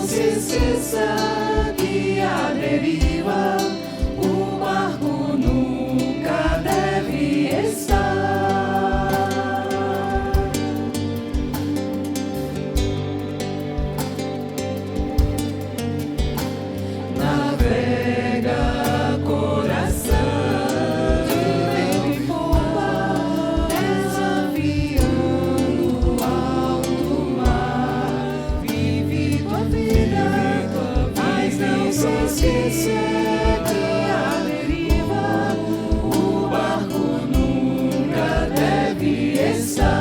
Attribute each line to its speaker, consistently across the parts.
Speaker 1: se cessa que a deriva, o barco nunca deve estar. Navega, coração, de vento e popa, desafiando o alto mar. Vive tua vida, mas não se esqueça que a deriva, o barco nunca deve estar.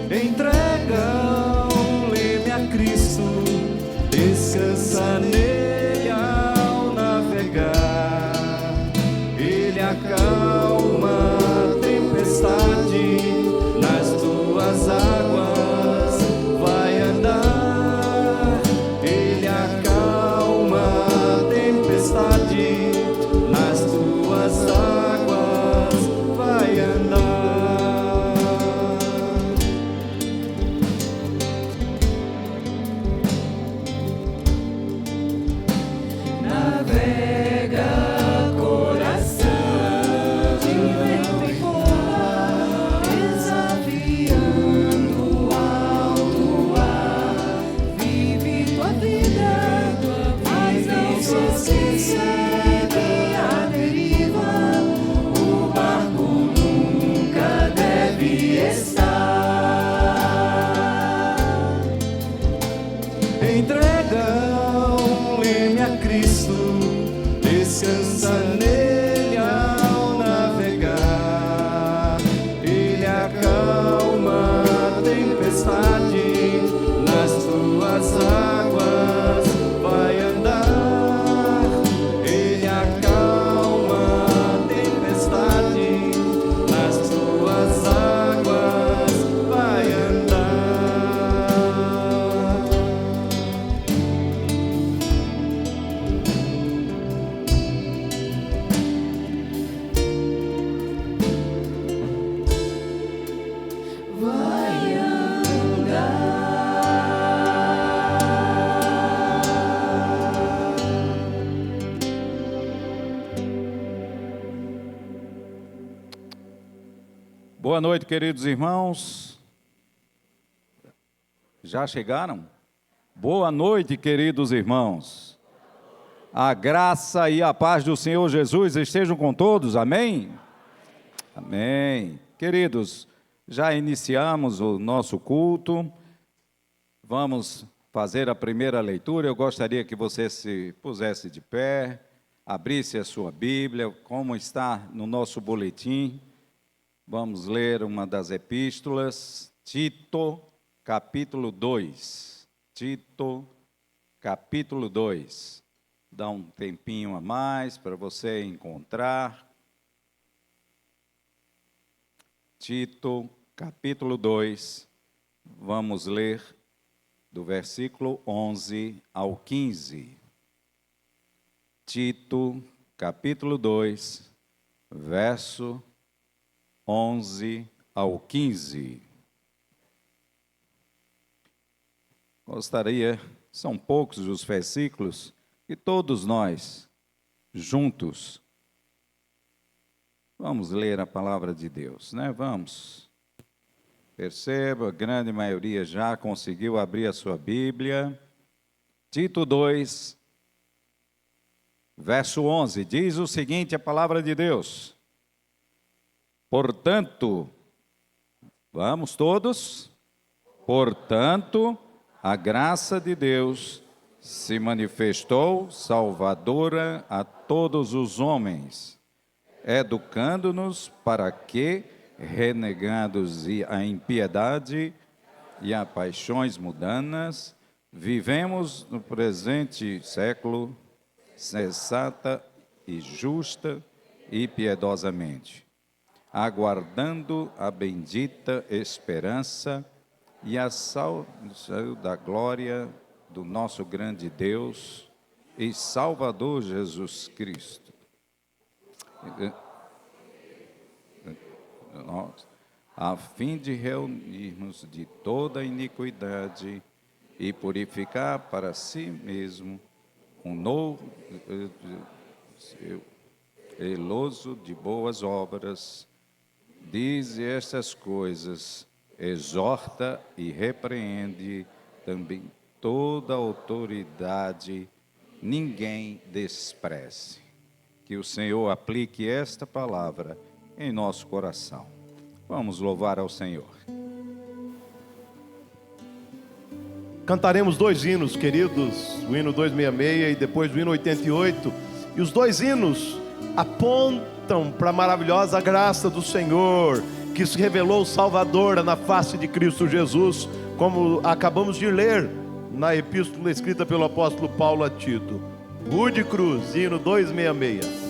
Speaker 2: Entrega o leme a Cristo, descansa nele ao navegar. Ele acalma a tempestade, nas tuas águas vai andar. Ele acalma a tempestade, nas tuas águas vai andar.
Speaker 1: Navega, coração, de vento e popa, desafiando o alto mar. Vive tua vida, mas não se esqueça que a deriva, o barco nunca deve estar.
Speaker 2: Entrega o leme a Cristo, descansa nele ao navegar. Ele acalma a tempestade, nas tuas águas vai andar. Ele acalma a tempestade, nas tuas águas vai andar.
Speaker 1: Vai andar.
Speaker 3: Boa noite, queridos irmãos. Já chegaram? Boa noite, queridos irmãos. A graça e a paz do Senhor Jesus estejam com todos, amém? Amém. Queridos, já iniciamos o nosso culto. Vamos fazer a primeira leitura. Eu gostaria que você se pusesse de pé, abrisse a sua Bíblia, como está no nosso boletim. Vamos ler uma das epístolas, Tito, capítulo 2. Tito, capítulo 2. Dá um tempinho a mais para você encontrar. Tito, capítulo 2. Vamos ler do versículo 11 ao 15. Tito, capítulo 2, verso 11 ao 15. Gostaria, são poucos os versículos, que todos nós, juntos, vamos ler a palavra de Deus, né? Vamos. Perceba, a grande maioria já conseguiu abrir a sua Bíblia. Tito 2, verso 11, diz o seguinte, a palavra de Deus. Portanto, vamos todos? Portanto, a graça de Deus se manifestou salvadora a todos os homens, educando-nos para que, renegados a impiedade e a paixões mundanas, vivemos no presente século sensata e justa e piedosamente, aguardando a bendita esperança e a salvação da glória do nosso grande Deus e Salvador Jesus Cristo. a fim de reunir-nos de toda iniquidade e purificar para si mesmo um novo zeloso de boas obras. Dize estas coisas, exorta e repreende também toda autoridade, ninguém despreze. Que o Senhor aplique esta palavra em nosso coração. Vamos louvar ao Senhor.
Speaker 4: Cantaremos 2 hinos, queridos, o hino 266 e depois o hino 88. E os 2 hinos apontam para a maravilhosa graça do Senhor, que se revelou salvadora na face de Cristo Jesus, como acabamos de ler na epístola escrita pelo apóstolo Paulo a Tito. Rude Cruz, hino 266.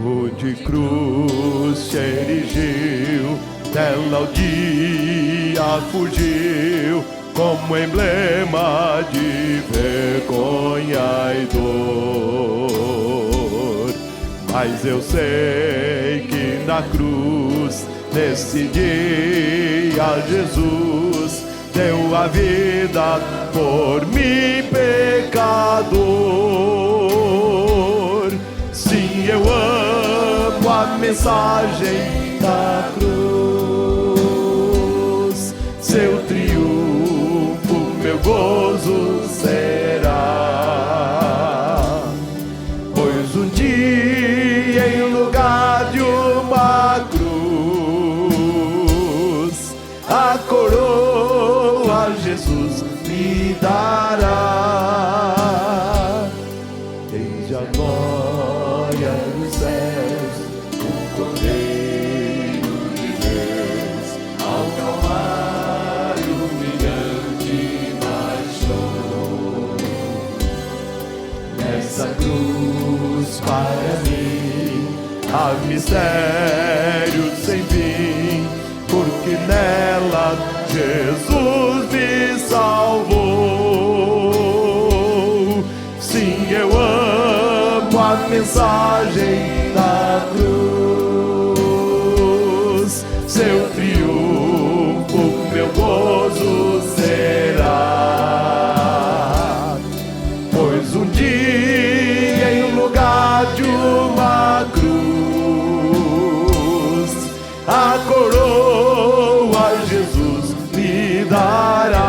Speaker 4: Rude cruz se erigiu, dela o dia fugiu, como emblema de vergonha e dor. Mas eu sei que na cruz, nesse dia, Jesus deu a vida por mim, pecador. Sim, eu amo a mensagem da cruz, seu triunfo, meu gozo será. Pois um dia, em lugar de uma cruz, a coroa Jesus me dará. Desde a glória dos céus, o Cordeiro de Deus, ao Calvário humilhante baixou. Nessa cruz para mim há mistério sem fim, porque nela Jesus me salvou. Sim, eu amo a mensagem da cruz, seu triunfo, meu gozo será. Pois um dia, em lugar de uma cruz, a coroa Jesus me dará.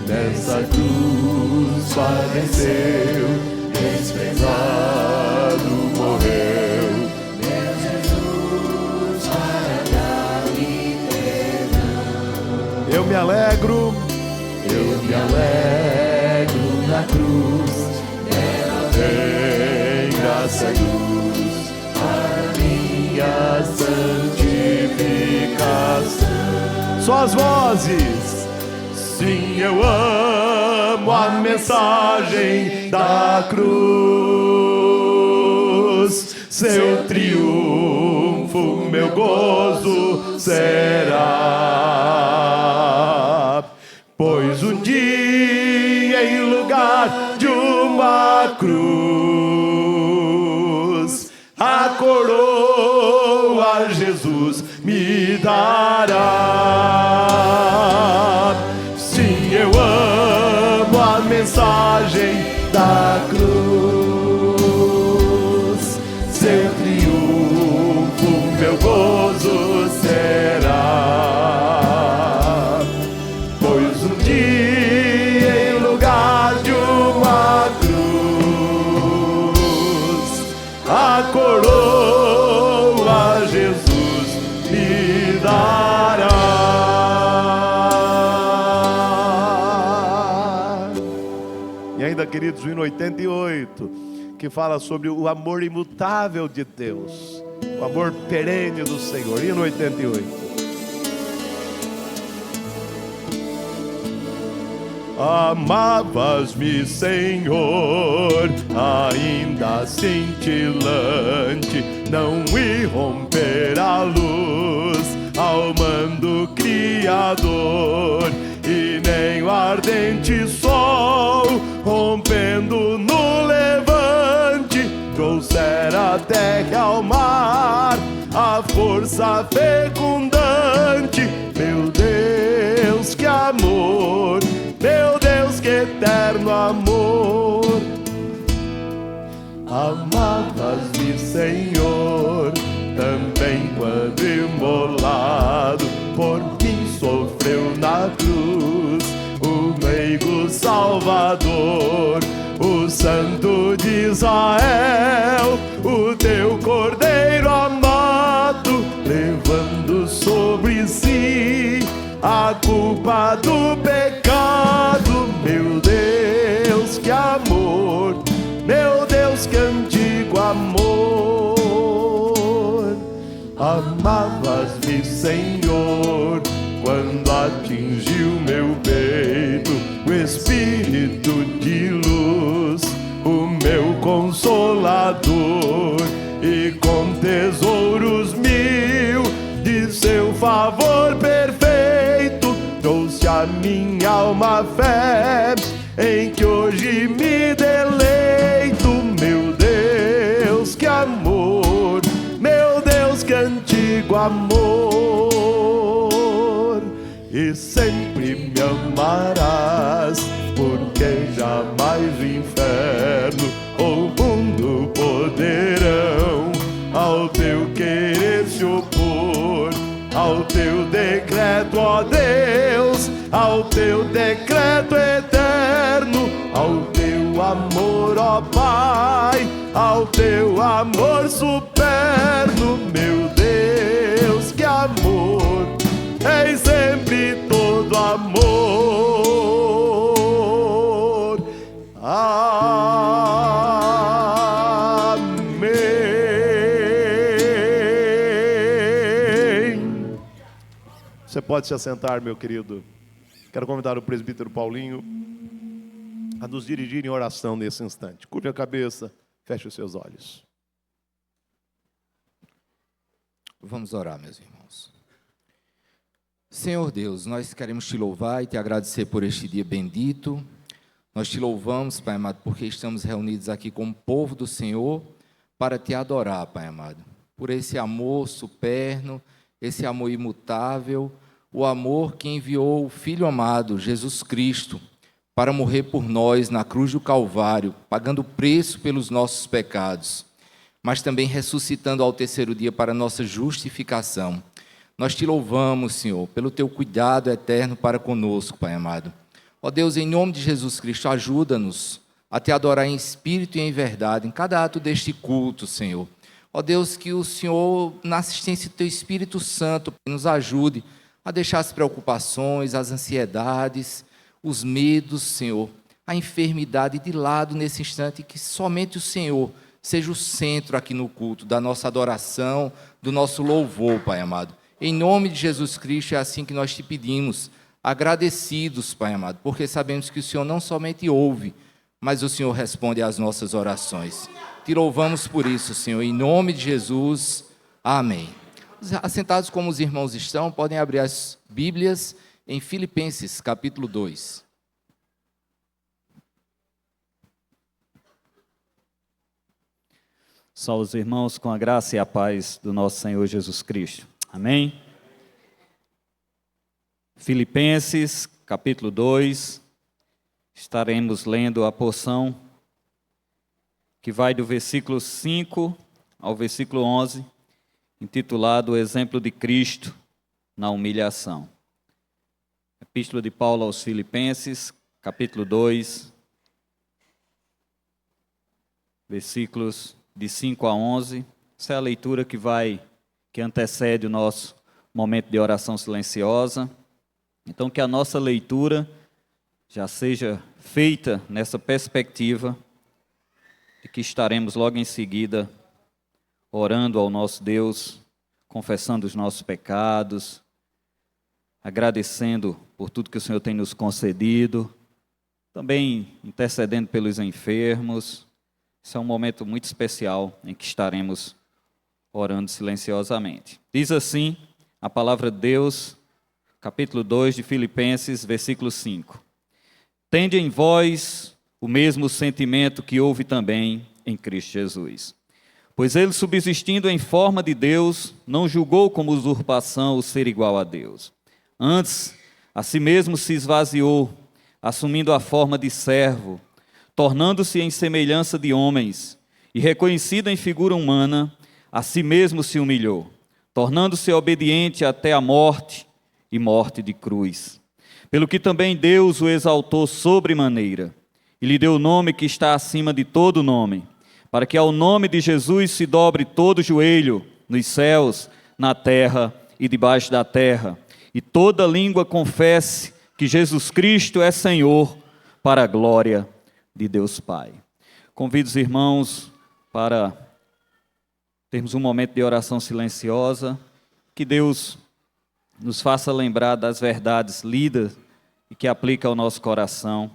Speaker 4: Nessa cruz padeceu, desprezado morreu, meu Jesus para dar-me perdão. Eu me alegro na cruz, nela tem graça e luz para minha santificação. Só as vozes. Sim, eu amo a mensagem da cruz, seu triunfo, meu gozo será. Pois um dia, em lugar de uma cruz, a coroa Jesus me dará. Sim, eu amo a mensagem da cruz, seu triunfo, meu gozo será. Pois um dia, em lugar de uma cruz, a coroa Jesus me dará. E ainda, queridos, o hino 88, que fala sobre o amor imutável de Deus, o amor perene do Senhor. Hino 88. Amavas-me, Senhor, ainda cintilante, não irromper a luz ao mando Criador, e vem o ardente sol, rompendo no levante, trouxer a terra ao mar a força fecundante. Meu Deus, que amor! Meu Deus, que eterno amor! Amavas-me, Senhor, também quando imolado por mim sofreu na cruz o meigo Salvador, o Santo de Israel, o teu Cordeiro amado, levando sobre si a culpa do pecado. Meu Deus, que amor! Meu Deus, que antigo amor! Amavas-me, Senhor, quando atingiu meu peito o Espírito de luz, o meu Consolador, e com tesouros mil de seu favor perfeito, trouxe a minha alma fé, em que hoje me deleito. Meu Deus, que amor! Meu Deus, que antigo amor! E sempre me amarás, porque jamais o inferno ou o mundo poderão ao teu querer se opor, ao teu decreto, ó Deus, ao teu decreto eterno, ao teu amor, ó Pai, ao teu amor superno. Meu Deus, que amor! És sempre todo amor. Amém. Você pode se assentar, meu querido. Quero convidar o presbítero Paulinho a nos dirigir em oração nesse instante. Curve a cabeça, feche os seus olhos.
Speaker 5: Vamos orar, meus irmãos. Senhor Deus, nós queremos te louvar e te agradecer por este dia bendito. Nós te louvamos, Pai amado, porque estamos reunidos aqui como povo do Senhor para te adorar, Pai amado, por esse amor superno, esse amor imutável, o amor que enviou o Filho amado, Jesus Cristo, para morrer por nós na cruz do Calvário, pagando o preço pelos nossos pecados, mas também ressuscitando ao terceiro dia para nossa justificação. Nós te louvamos, Senhor, pelo teu cuidado eterno para conosco, Pai amado. Ó Deus, em nome de Jesus Cristo, ajuda-nos a te adorar em espírito e em verdade, em cada ato deste culto, Senhor. Ó Deus, que o Senhor, na assistência do teu Espírito Santo, nos ajude a deixar as preocupações, as ansiedades, os medos, Senhor, a enfermidade de lado nesse instante, que somente o Senhor seja o centro aqui no culto, da nossa adoração, do nosso louvor, Pai amado. Em nome de Jesus Cristo, é assim que nós te pedimos, agradecidos, Pai amado, porque sabemos que o Senhor não somente ouve, mas o Senhor responde às nossas orações. Te louvamos por isso, Senhor, em nome de Jesus. Amém. Assentados como os irmãos estão, podem abrir as Bíblias em Filipenses, capítulo 2.
Speaker 3: Salve os irmãos com a graça e a paz do nosso Senhor Jesus Cristo. Amém? Filipenses, capítulo 2. Estaremos lendo a porção que vai do versículo 5 ao versículo 11, intitulado O Exemplo de Cristo na Humilhação. Epístola de Paulo aos Filipenses, capítulo 2, versículos de 5 a 11. Essa é a leitura que antecede o nosso momento de oração silenciosa. Então, que a nossa leitura já seja feita nessa perspectiva de que estaremos logo em seguida orando ao nosso Deus, confessando os nossos pecados, agradecendo por tudo que o Senhor tem nos concedido, também intercedendo pelos enfermos. Esse é um momento muito especial em que estaremos orando silenciosamente. Diz assim a palavra de Deus,
Speaker 6: capítulo 2 de Filipenses, versículo 5. Tende em vós o mesmo sentimento que houve também em Cristo Jesus. Pois ele, subsistindo em forma de Deus, não julgou como usurpação o ser igual a Deus. Antes, a si mesmo se esvaziou, assumindo a forma de servo, tornando-se em semelhança de homens, e reconhecido em figura humana, a si mesmo se humilhou, tornando-se obediente até a morte e morte de cruz. Pelo que também Deus o exaltou sobremaneira, e lhe deu o nome que está acima de todo nome, para que ao nome de Jesus se dobre todo joelho, nos céus, na terra e debaixo da terra, e toda língua confesse que Jesus Cristo é Senhor, para a glória de Deus Pai. Convido os irmãos para termos um momento de oração silenciosa, que Deus nos faça lembrar das verdades lidas e que aplica ao nosso coração,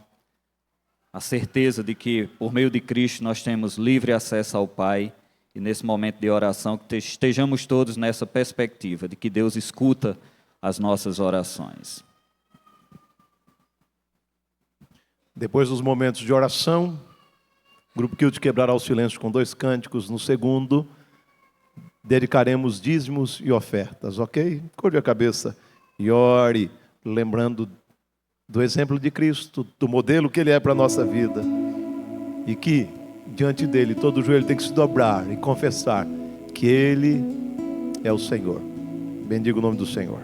Speaker 6: a certeza de que, por meio de Cristo, nós temos livre acesso ao Pai, e nesse momento de oração, que estejamos todos nessa perspectiva de que Deus escuta as nossas orações.
Speaker 4: Depois dos momentos de oração, o Grupo Kilt quebrará o silêncio com 2 cânticos. No segundo, dedicaremos dízimos e ofertas, ok? Curve a cabeça e ore, lembrando do exemplo de Cristo, do modelo que Ele é para a nossa vida. E que, diante dEle, todo joelho tem que se dobrar e confessar que Ele é o Senhor. Bendiga o nome do Senhor.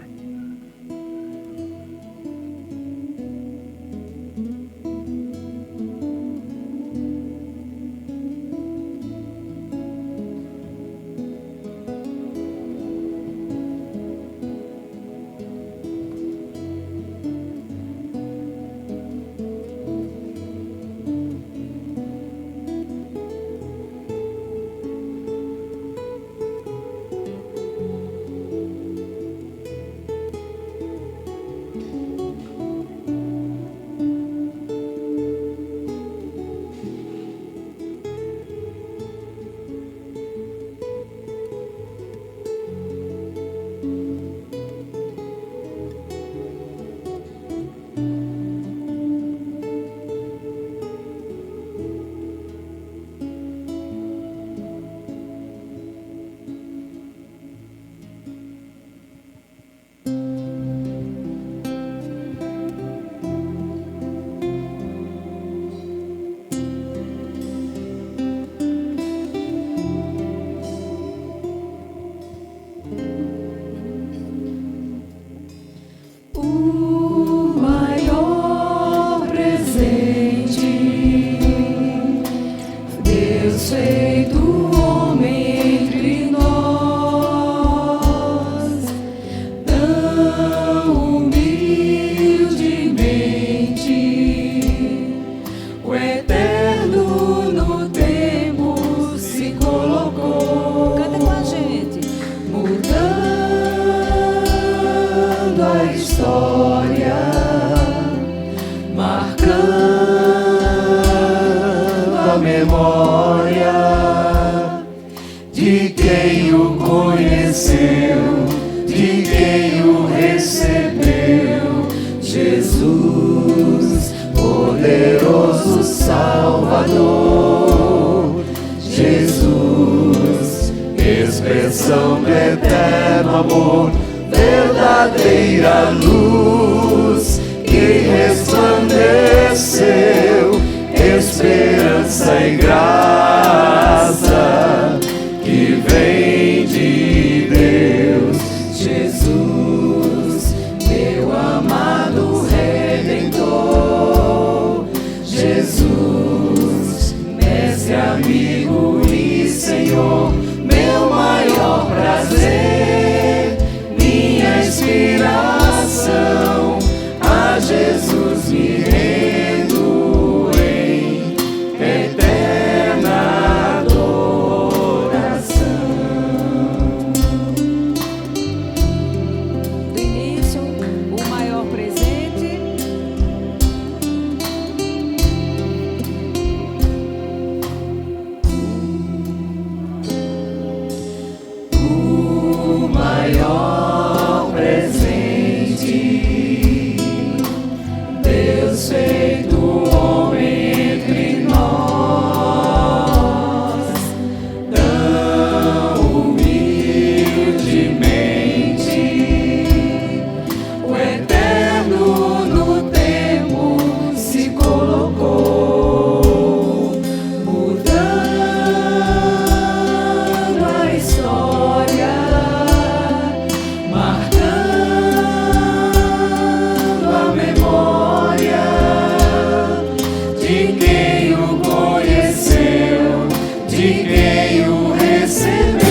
Speaker 1: de quem o conheceu, de quem o recebeu.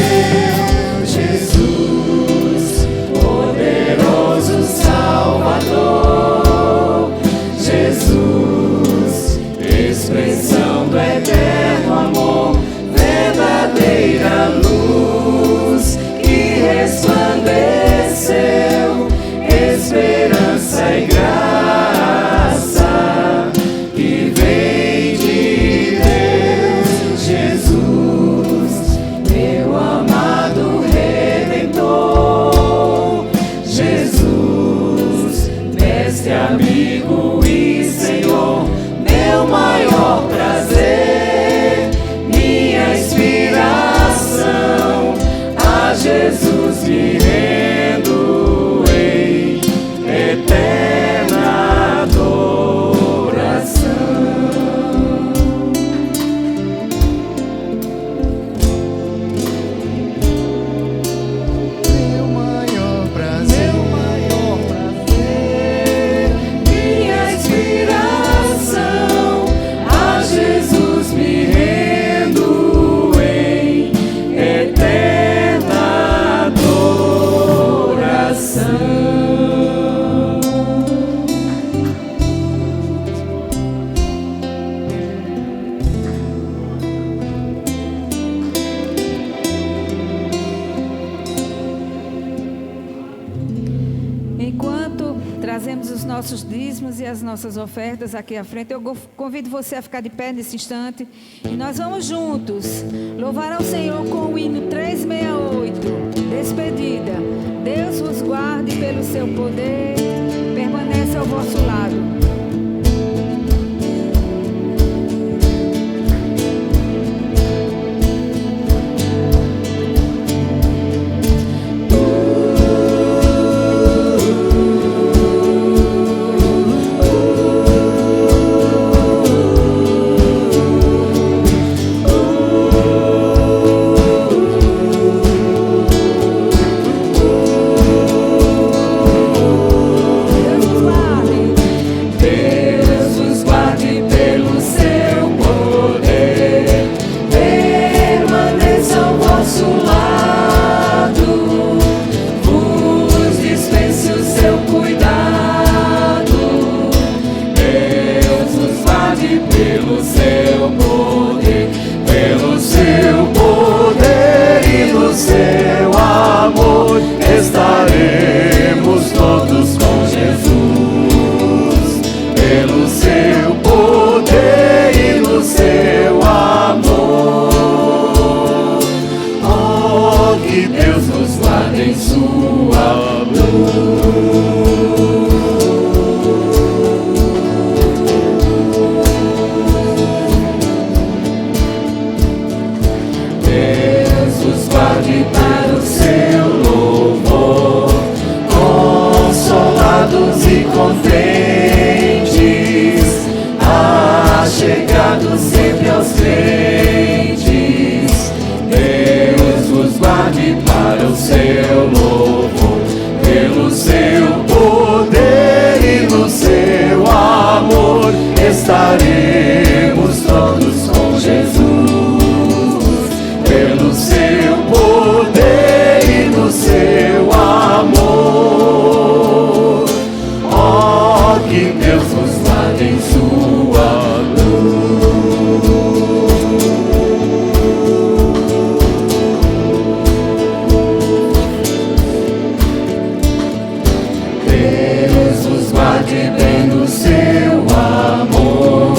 Speaker 1: Jesus, poderoso Salvador. Jesus, expressão do eterno amor, verdadeira luz que resplandeceu, esperança e graça que vem de Deus. Jesus, meu amado Redentor. Jesus, mestre, amigo e Senhor, meu maior prazer, minha inspiração, a Jesus me rendo em eterna adoração.
Speaker 2: Meu maior prazer,
Speaker 1: minha inspiração, a Jesus me rendo em eterna adoração.
Speaker 7: Enquanto trazemos os nossos dízimos e as nossas ofertas aqui à frente, eu convido você a ficar de pé nesse instante e nós vamos juntos louvar ao Senhor com o hino 368, Despedida. Deus vos guarde pelo seu poder, permanece ao vosso lado. Deus vos guarde pelo seu poder, permaneça ao vosso lado, vos dispense o seu cuidado. Deus vos guarde pelo seu poder, pelo seu poder e no seu amor estaremos todos com Jesus. Pelo seu poder e no seu amor, oh, que Deus nos guarde em sua luz. Deus nos guarde para o seu louvor, consolados e contentes, achegados sempre aos crentes. Deus vos guarde para o seu louvor, pelo seu poder e no seu amor estaremos todos com Jesus. Pelo seu poder e no seu amor, oh, que Deus nos guarde em sua luz. Deus nos guarde bem no seu amor,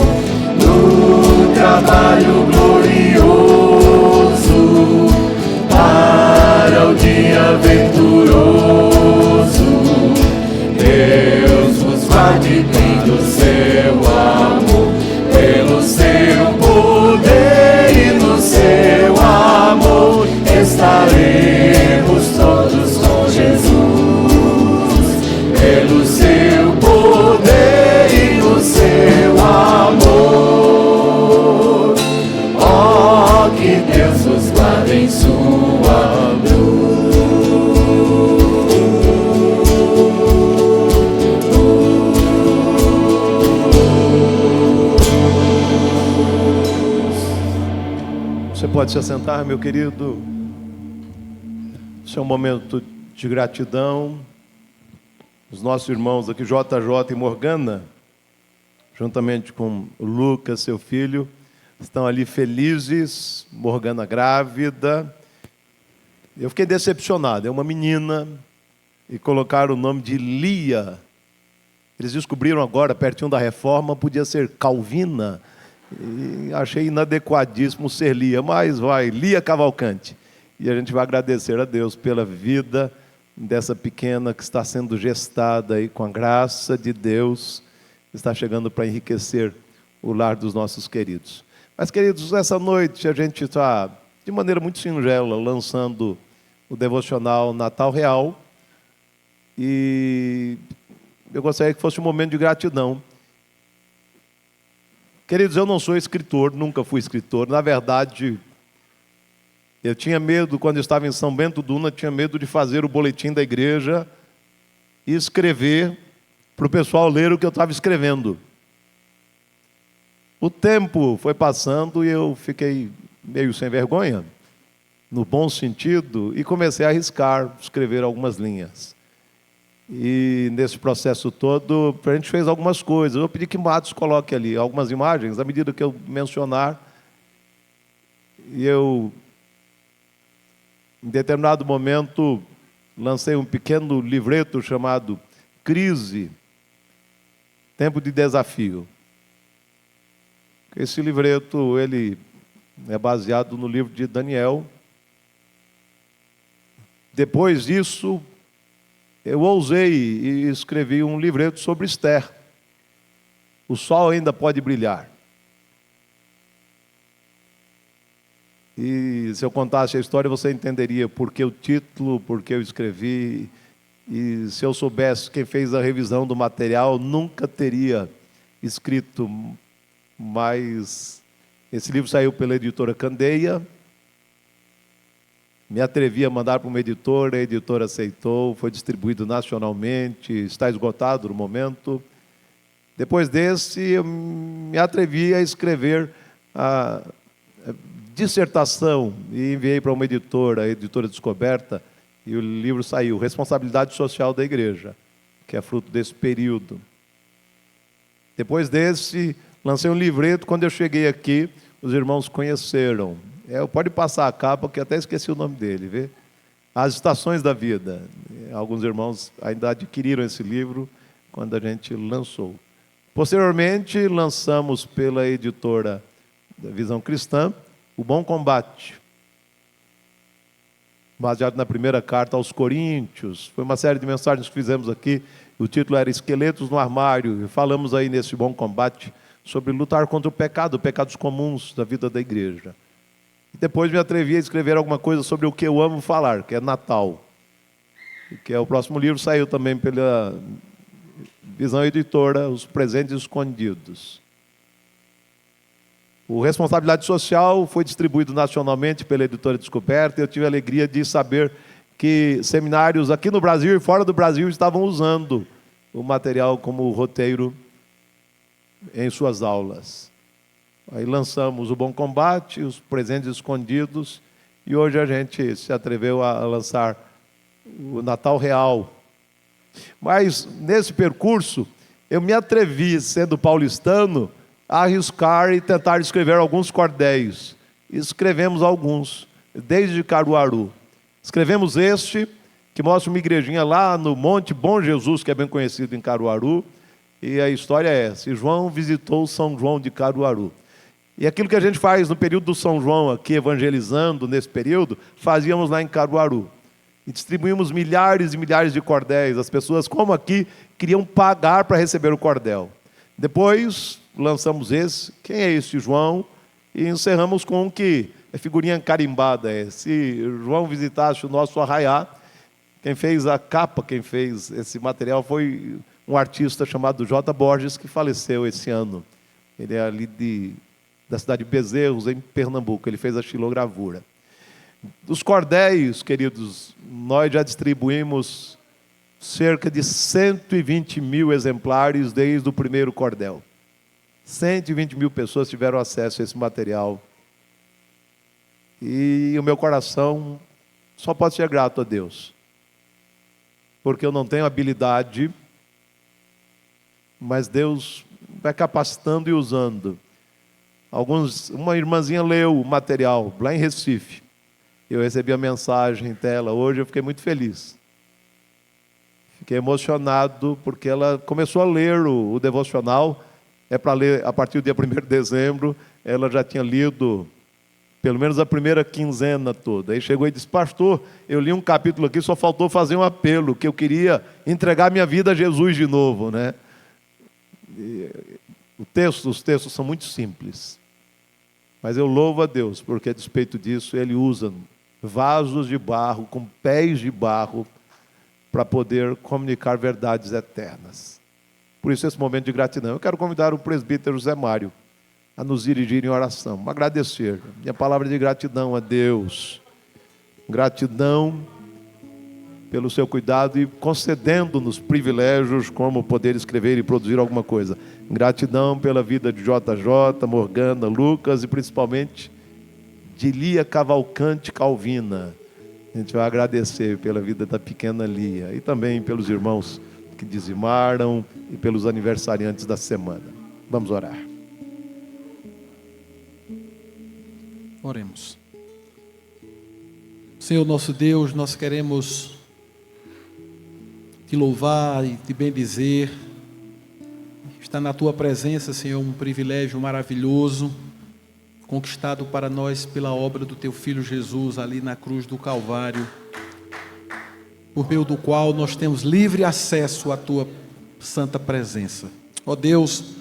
Speaker 7: no trabalho glorioso, para o dia venturoso. Deus vos guarde bem do seu amor, pelo seu poder e no seu amor estaremos todos com Jesus. Pelo seu poder e no seu amor, oh, que Deus nos guarde em sua luz.
Speaker 4: Você pode se assentar, meu querido. Esse é um momento de gratidão. Os nossos irmãos aqui, JJ e Morgana, juntamente com o Lucas, seu filho, estão ali felizes. Morgana grávida. Eu fiquei decepcionado. É uma menina e colocaram o nome de Lia. Eles descobriram agora, pertinho da reforma, podia ser Calvina. E achei inadequadíssimo ser Lia, mas vai, Lia Cavalcante. E a gente vai agradecer a Deus pela vida dessa pequena que está sendo gestada aí com a graça de Deus, está chegando para enriquecer o lar dos nossos queridos. Mas, queridos, essa noite a gente está, de maneira muito singela, lançando o devocional Natal Real. E eu gostaria que fosse um momento de gratidão. Queridos, eu não sou escritor, nunca fui escritor. Na verdade, eu tinha medo, quando eu estava em São Bento do Una, tinha medo de fazer o boletim da igreja e escrever para o pessoal ler o que eu estava escrevendo. O tempo foi passando e eu fiquei meio sem vergonha, no bom sentido, e comecei a arriscar, escrever algumas linhas. E nesse processo todo, a gente fez algumas coisas. Eu pedi que Matos coloque ali algumas imagens, à medida que eu mencionar. E eu, em determinado momento, lancei um pequeno livreto chamado Crise, Tempo de Desafio. Esse livreto, ele é baseado no livro de Daniel. Depois disso, eu ousei e escrevi um livreto sobre Esther. O sol ainda pode brilhar. E se eu contasse a história, você entenderia por que o título, por que eu escrevi. E se eu soubesse quem fez a revisão do material, nunca teria escrito. Mas esse livro saiu pela editora Candeia. Me atrevi a mandar para uma editora, a editora aceitou, foi distribuído nacionalmente, está esgotado no momento. Depois desse, eu me atrevi a escrever a dissertação e enviei para uma editora, a editora Descoberta, e o livro saiu, Responsabilidade Social da Igreja, que é fruto desse período. Depois desse, lancei um livreto. Quando eu cheguei aqui, os irmãos conheceram. Pode passar a capa, que até esqueci o nome dele, vê? As Estações da Vida. Alguns irmãos ainda adquiriram esse livro quando a gente lançou. Posteriormente, lançamos pela editora da Visão Cristã, O Bom Combate, baseado na primeira carta aos Coríntios. Foi uma série de mensagens que fizemos aqui. O título era Esqueletos no Armário. E falamos aí nesse Bom Combate sobre lutar contra o pecado, pecados comuns da vida da igreja. E depois me atrevi a escrever alguma coisa sobre o que eu amo falar, que é Natal. Que é o próximo livro, saiu também pela Visão Editora, Os Presentes Escondidos. O Responsabilidade Social foi distribuído nacionalmente pela editora Descoberta. Eu tive a alegria de saber que seminários aqui no Brasil e fora do Brasil estavam usando o material como roteiro em suas aulas. Aí lançamos o Bom Combate, Os Presentes Escondidos, e hoje a gente se atreveu a lançar o Natal Real. Mas nesse percurso, eu me atrevi, sendo paulistano, a arriscar e tentar escrever alguns cordéis. Escrevemos alguns, desde Caruaru. Escrevemos este, que mostra uma igrejinha lá no Monte Bom Jesus, que é bem conhecido em Caruaru, e a história é essa: João visitou São João de Caruaru. E aquilo que a gente faz no período do São João, aqui evangelizando nesse período, fazíamos lá em Caruaru. E distribuímos milhares e milhares de cordéis. As pessoas, como aqui, queriam pagar para receber o cordel. Depois lançamos esse, quem é esse João? E encerramos com um que é figurinha carimbada. Se João visitasse o nosso arraiá, quem fez a capa, quem fez esse material foi um artista chamado J. Borges, que faleceu esse ano. Ele é ali da cidade de Bezerros, em Pernambuco. Ele fez a xilogravura. Dos cordéis, queridos, nós já distribuímos cerca de 120 mil exemplares desde o primeiro cordel. 120 mil pessoas tiveram acesso a esse material. E o meu coração só pode ser grato a Deus. Porque eu não tenho habilidade, mas Deus vai capacitando e usando. Uma irmãzinha leu o material lá em Recife. Eu recebi a mensagem dela hoje, eu fiquei muito feliz. Fiquei emocionado porque ela começou a ler o devocional. É para ler a partir do dia 1º de dezembro. Ela já tinha lido pelo menos a primeira quinzena toda. Aí chegou e disse: pastor, eu li um capítulo aqui, só faltou fazer um apelo, que eu queria entregar minha vida a Jesus de novo, né? Os textos são muito simples. Mas eu louvo a Deus, porque a despeito disso, Ele usa vasos de barro, com pés de barro, para poder comunicar verdades eternas. Por isso, esse momento de gratidão. Eu quero convidar o presbítero Zé Mário a nos dirigir em oração, agradecer. Minha palavra de gratidão a Deus. Gratidão pelo seu cuidado e concedendo-nos privilégios como poder escrever e produzir alguma coisa. Gratidão pela vida de JJ, Morgana, Lucas e principalmente de Lia Cavalcante Calvina. A gente vai agradecer pela vida da pequena Lia e também pelos irmãos que dizimaram e pelos aniversariantes da semana. Vamos orar.
Speaker 8: Oremos. Senhor nosso Deus, nós queremos te louvar e te bendizer. Estar na tua presença, Senhor, um privilégio maravilhoso, conquistado para nós pela obra do teu Filho Jesus ali na cruz do Calvário, por meio do qual nós temos livre acesso à tua santa presença. Ó Deus,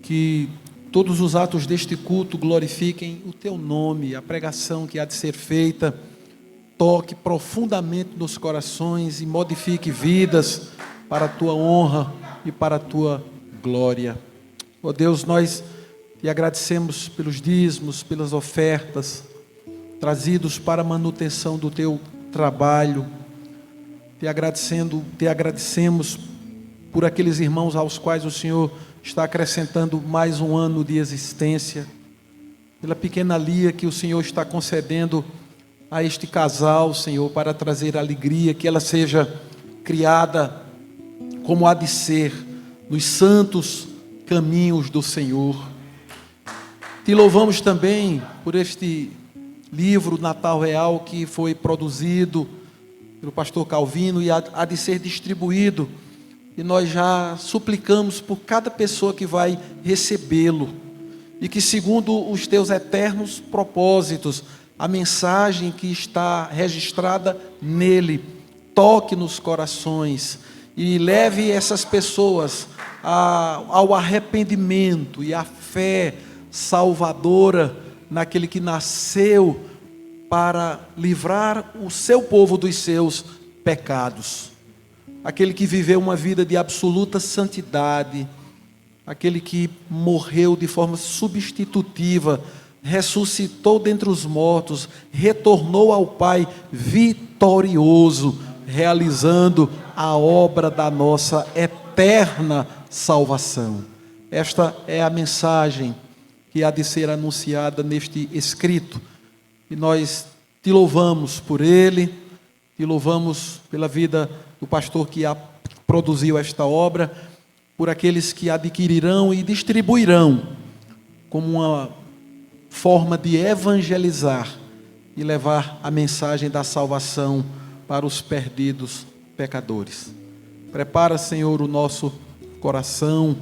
Speaker 8: que todos os atos deste culto glorifiquem o teu nome, a pregação que há de ser feita toque profundamente nos corações e modifique vidas para a tua honra e para a tua glória. Ó Deus, nós te agradecemos pelos dízimos, pelas ofertas trazidos para a manutenção do teu trabalho. Te agradecemos por aqueles irmãos aos quais o Senhor está acrescentando mais um ano de existência, pela pequena Lia que o Senhor está concedendo a este casal, Senhor, para trazer alegria, que ela seja criada como há de ser, nos santos caminhos do Senhor. Te louvamos também por este livro Natal Real que foi produzido pelo pastor Calvino e há de ser distribuído. E nós já suplicamos por cada pessoa que vai recebê-lo. E que, segundo os teus eternos propósitos, a mensagem que está registrada nele toque nos corações e leve essas pessoas ao arrependimento e à fé salvadora naquele que nasceu para livrar o seu povo dos seus pecados. Aquele que viveu uma vida de absoluta santidade, aquele que morreu de forma substitutiva, ressuscitou dentre os mortos, retornou ao Pai vitorioso, realizando a obra da nossa eterna salvação. Esta é a mensagem que há de ser anunciada neste escrito, e nós te louvamos por ele, te louvamos pela vida do pastor que produziu esta obra, por aqueles que adquirirão e distribuirão como uma forma de evangelizar e levar a mensagem da salvação para os perdidos pecadores. Prepara, Senhor, o nosso coração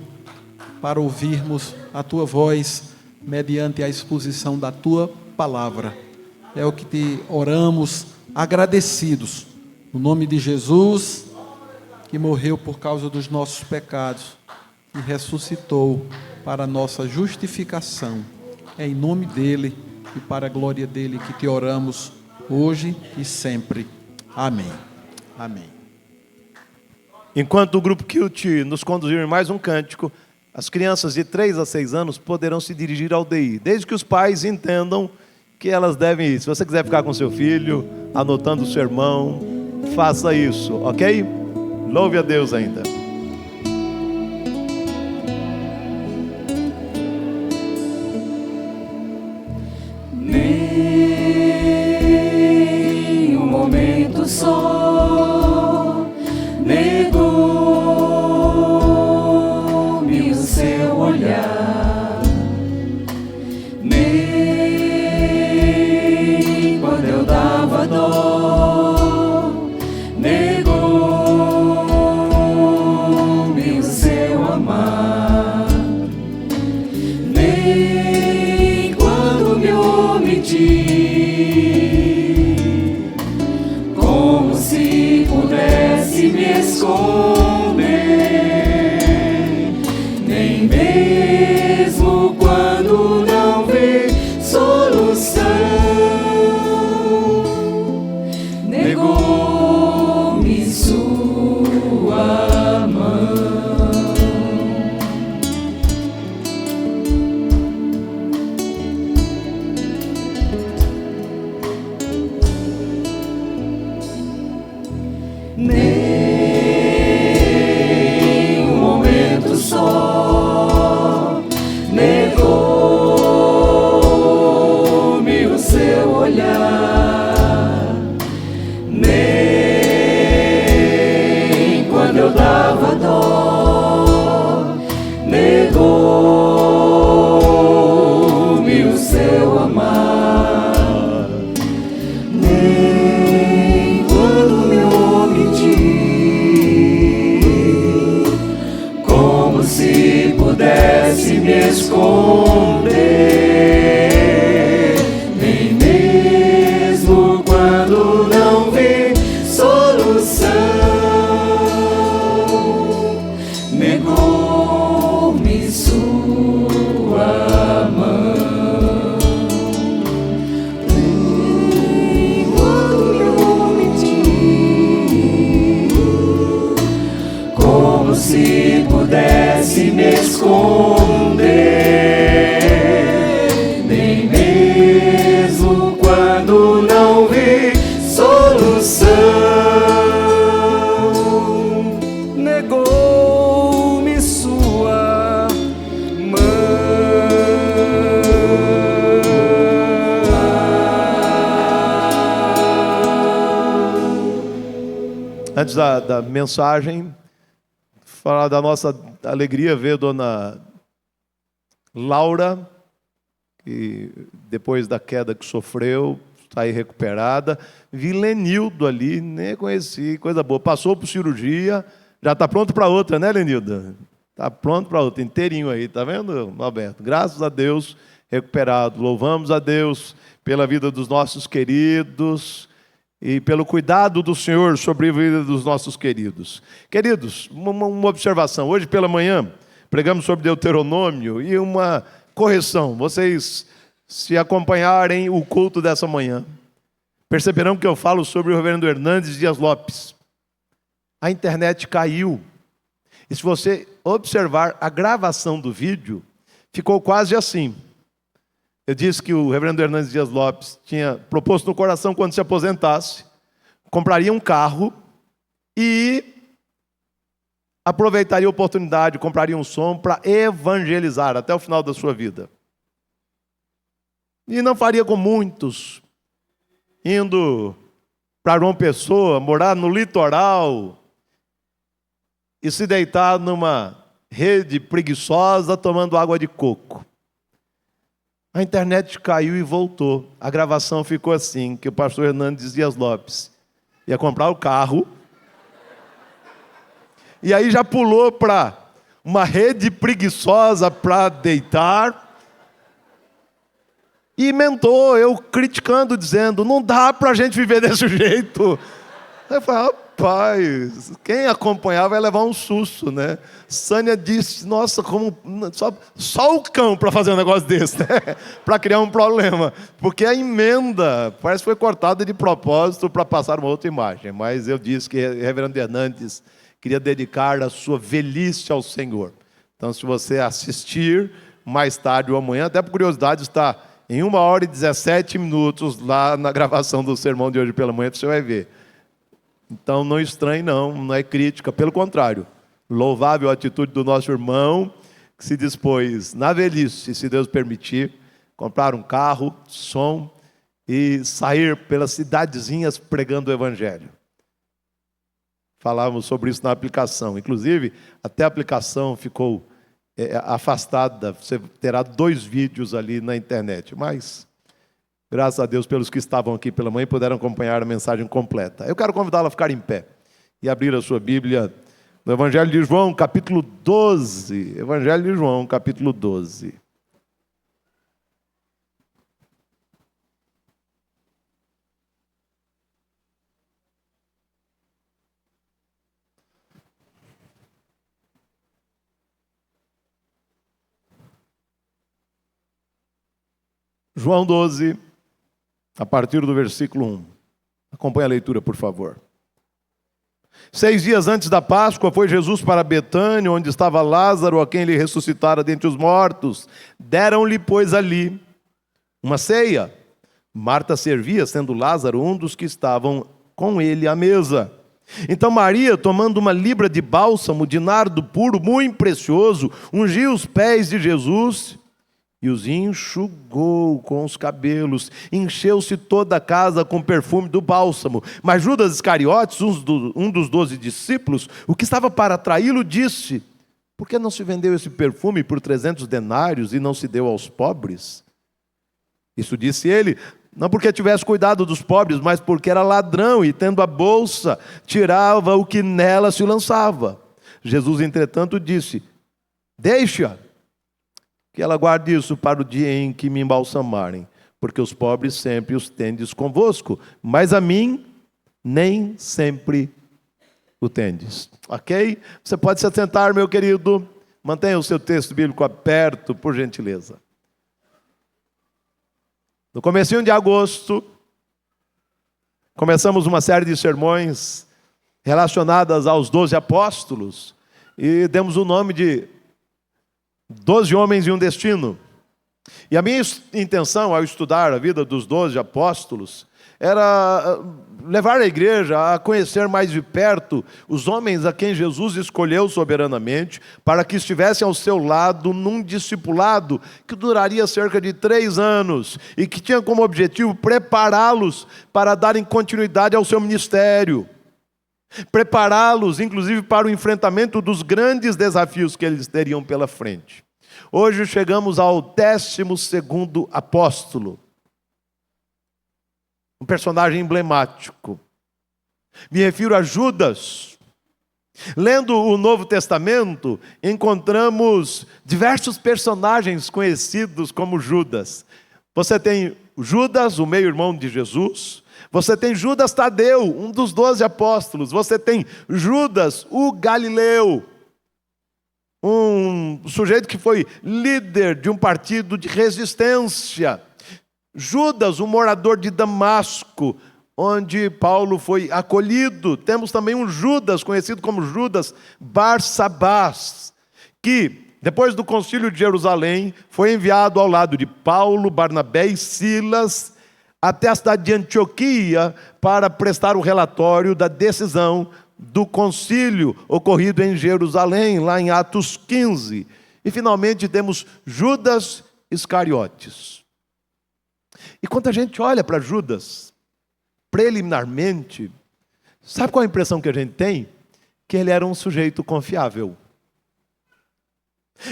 Speaker 8: para ouvirmos a tua voz mediante a exposição da tua palavra. É o que te oramos, agradecidos, no nome de Jesus, que morreu por causa dos nossos pecados e ressuscitou para a nossa justificação. É em nome dele e para a glória dele que te oramos hoje e sempre. Amém. Amém.
Speaker 4: Enquanto o grupo Kilt nos conduzir em mais um cântico, as crianças de 3 a 6 anos poderão se dirigir ao DI, desde que os pais entendam que elas devem ir. Se você quiser ficar com seu filho, anotando o sermão, faça isso, ok? Louve a Deus ainda.
Speaker 1: Nem omitir, como se pudesse me esconder, nem mesmo quando não vê solução, negou-me sua mão. Nem um momento só negou-me o seu olhar, nem quando eu dava dó negou-me o seu amar, nem quando me omiti, como se pudesse me esconder, nem mesmo quando não vi solução, negou-me sua mão. Nem quando me omiti, como se pudesse me esconder, nem mesmo quando não vi solução, negou-me sua mão.
Speaker 4: Antes da mensagem, falar da nossa alegria ver Dona Laura, que depois da queda que sofreu, está aí recuperada. Vi Lenildo ali, nem conheci, coisa boa. Passou por cirurgia, já está pronto para outra, né, Lenilda? Está pronto para outra, inteirinho aí, tá vendo, Alberto? Graças a Deus, recuperado. Louvamos a Deus pela vida dos nossos queridos e pelo cuidado do Senhor sobre a vida dos nossos queridos. Queridos, uma observação. Hoje pela manhã, pregamos sobre Deuteronômio e uma correção. Vocês, se acompanharem o culto dessa manhã, perceberão que eu falo sobre o reverendo Hernandes Dias Lopes. A internet caiu. E se você observar a gravação do vídeo, ficou quase assim. Eu disse que o reverendo Hernandes Dias Lopes tinha proposto no coração, quando se aposentasse, compraria um carro e aproveitaria a oportunidade, compraria um som para evangelizar até o final da sua vida. E não faria com muitos, indo para João Pessoa, morar no litoral e se deitar numa rede preguiçosa tomando água de coco. A internet caiu e voltou. A gravação ficou assim, que o pastor Hernandes Dias Lopes ia comprar o carro, e aí já pulou para uma rede preguiçosa para deitar, e emendou, eu criticando, dizendo, não dá para a gente viver desse jeito. Aí eu falei, rapaz, quem acompanhar vai levar um susto, né? Sânia disse, nossa, como só o cão para fazer um negócio desse, né? Para criar um problema. Porque a emenda parece que foi cortada de propósito para passar uma outra imagem. Mas eu disse que o reverendo Hernandes queria dedicar a sua velhice ao Senhor. Então, se você assistir mais tarde ou amanhã, até por curiosidade, está em 1h17 lá na gravação do sermão de hoje pela manhã, você vai ver. Então, não estranhe, não é crítica, pelo contrário. Louvável a atitude do nosso irmão, que se dispôs, na velhice, se Deus permitir, comprar um carro, som, e sair pelas cidadezinhas pregando o Evangelho. Falávamos sobre isso na aplicação. Inclusive, até a aplicação ficou afastada. Você terá 2 vídeos ali na internet. Mas, graças a Deus, pelos que estavam aqui pela manhã, puderam acompanhar a mensagem completa. Eu quero convidá-la a ficar em pé e abrir a sua Bíblia no Evangelho de João, capítulo 12. Evangelho de João, capítulo 12. João 12, a partir do versículo 1. Acompanhe a leitura, por favor. 6 dias antes da Páscoa, foi Jesus para Betânia, onde estava Lázaro, a quem ele ressuscitara dentre os mortos. Deram-lhe, pois, ali uma ceia. Marta servia, sendo Lázaro um dos que estavam com ele à mesa. Então Maria, tomando uma libra de bálsamo de nardo puro, muito precioso, ungiu os pés de Jesus e os enxugou com os cabelos. Encheu-se toda a casa com perfume do bálsamo. Mas Judas Iscariotes, um dos 12 discípulos, o que estava para traí-lo, disse: por que não se vendeu esse perfume por 300 denários e não se deu aos pobres? Isso disse ele, não porque tivesse cuidado dos pobres, mas porque era ladrão e, tendo a bolsa, tirava o que nela se lançava. Jesus, entretanto, disse: deixa que ela guarde isso para o dia em que me embalsamarem, porque os pobres sempre os tendes convosco, mas a mim nem sempre o tendes. Ok? Você pode se assentar, meu querido. Mantenha o seu texto bíblico aberto, por gentileza. No comecinho de agosto, começamos uma série de sermões relacionadas aos 12 apóstolos e demos o nome de 12 homens e um destino. E a minha intenção ao estudar a vida dos 12 apóstolos era levar a igreja a conhecer mais de perto os homens a quem Jesus escolheu soberanamente para que estivessem ao seu lado num discipulado que duraria cerca de 3 anos e que tinha como objetivo prepará-los para darem continuidade ao seu ministério, prepará-los inclusive para o enfrentamento dos grandes desafios que eles teriam pela frente. Hoje chegamos ao 12º apóstolo, um personagem emblemático. Me refiro a Judas. Lendo o Novo Testamento, encontramos diversos personagens conhecidos como Judas. Você tem Judas, o meio-irmão de Jesus. Você tem Judas Tadeu, um dos 12 apóstolos. Você tem Judas, o Galileu, um sujeito que foi líder de um partido de resistência. Judas, um morador de Damasco, onde Paulo foi acolhido. Temos também um Judas, conhecido como Judas Barsabás, que, depois do concílio de Jerusalém, foi enviado ao lado de Paulo, Barnabé e Silas, até a cidade de Antioquia, para prestar o relatório da decisão do concílio ocorrido em Jerusalém, lá em Atos 15. E, finalmente, temos Judas Iscariotes. E quando a gente olha para Judas, preliminarmente, sabe qual a impressão que a gente tem? Que ele era um sujeito confiável.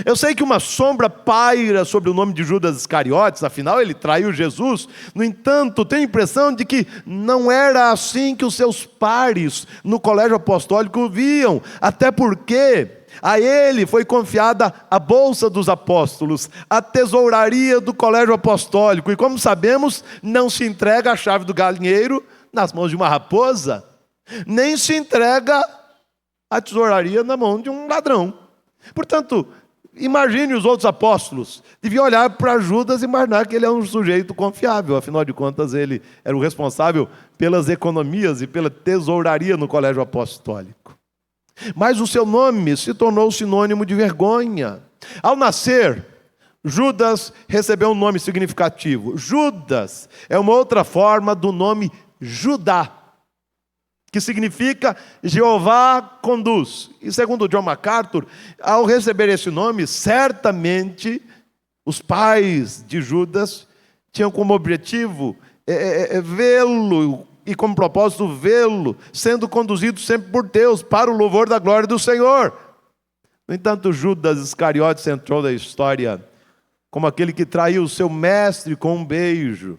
Speaker 4: Eu sei que uma sombra paira sobre o nome de Judas Iscariotes, afinal ele traiu Jesus. No entanto, tenho a impressão de que não era assim que os seus pares no colégio apostólico o viam, até porque a ele foi confiada a bolsa dos apóstolos, a tesouraria do colégio apostólico. E como sabemos, não se entrega a chave do galinheiro nas mãos de uma raposa, nem se entrega a tesouraria na mão de um ladrão. Portanto, imagine os outros apóstolos. Devia olhar para Judas e imaginar que ele é um sujeito confiável. Afinal de contas, ele era o responsável pelas economias e pela tesouraria no colégio apostólico. Mas o seu nome se tornou sinônimo de vergonha. Ao nascer, Judas recebeu um nome significativo. Judas é uma outra forma do nome Judá, que significa Jeová conduz. E segundo John MacArthur, ao receber esse nome, certamente os pais de Judas tinham como objetivo vê-lo, e como propósito vê-lo sendo conduzido sempre por Deus, para o louvor da glória do Senhor. No entanto, Judas Iscariotes entrou na história como aquele que traiu o seu mestre com um beijo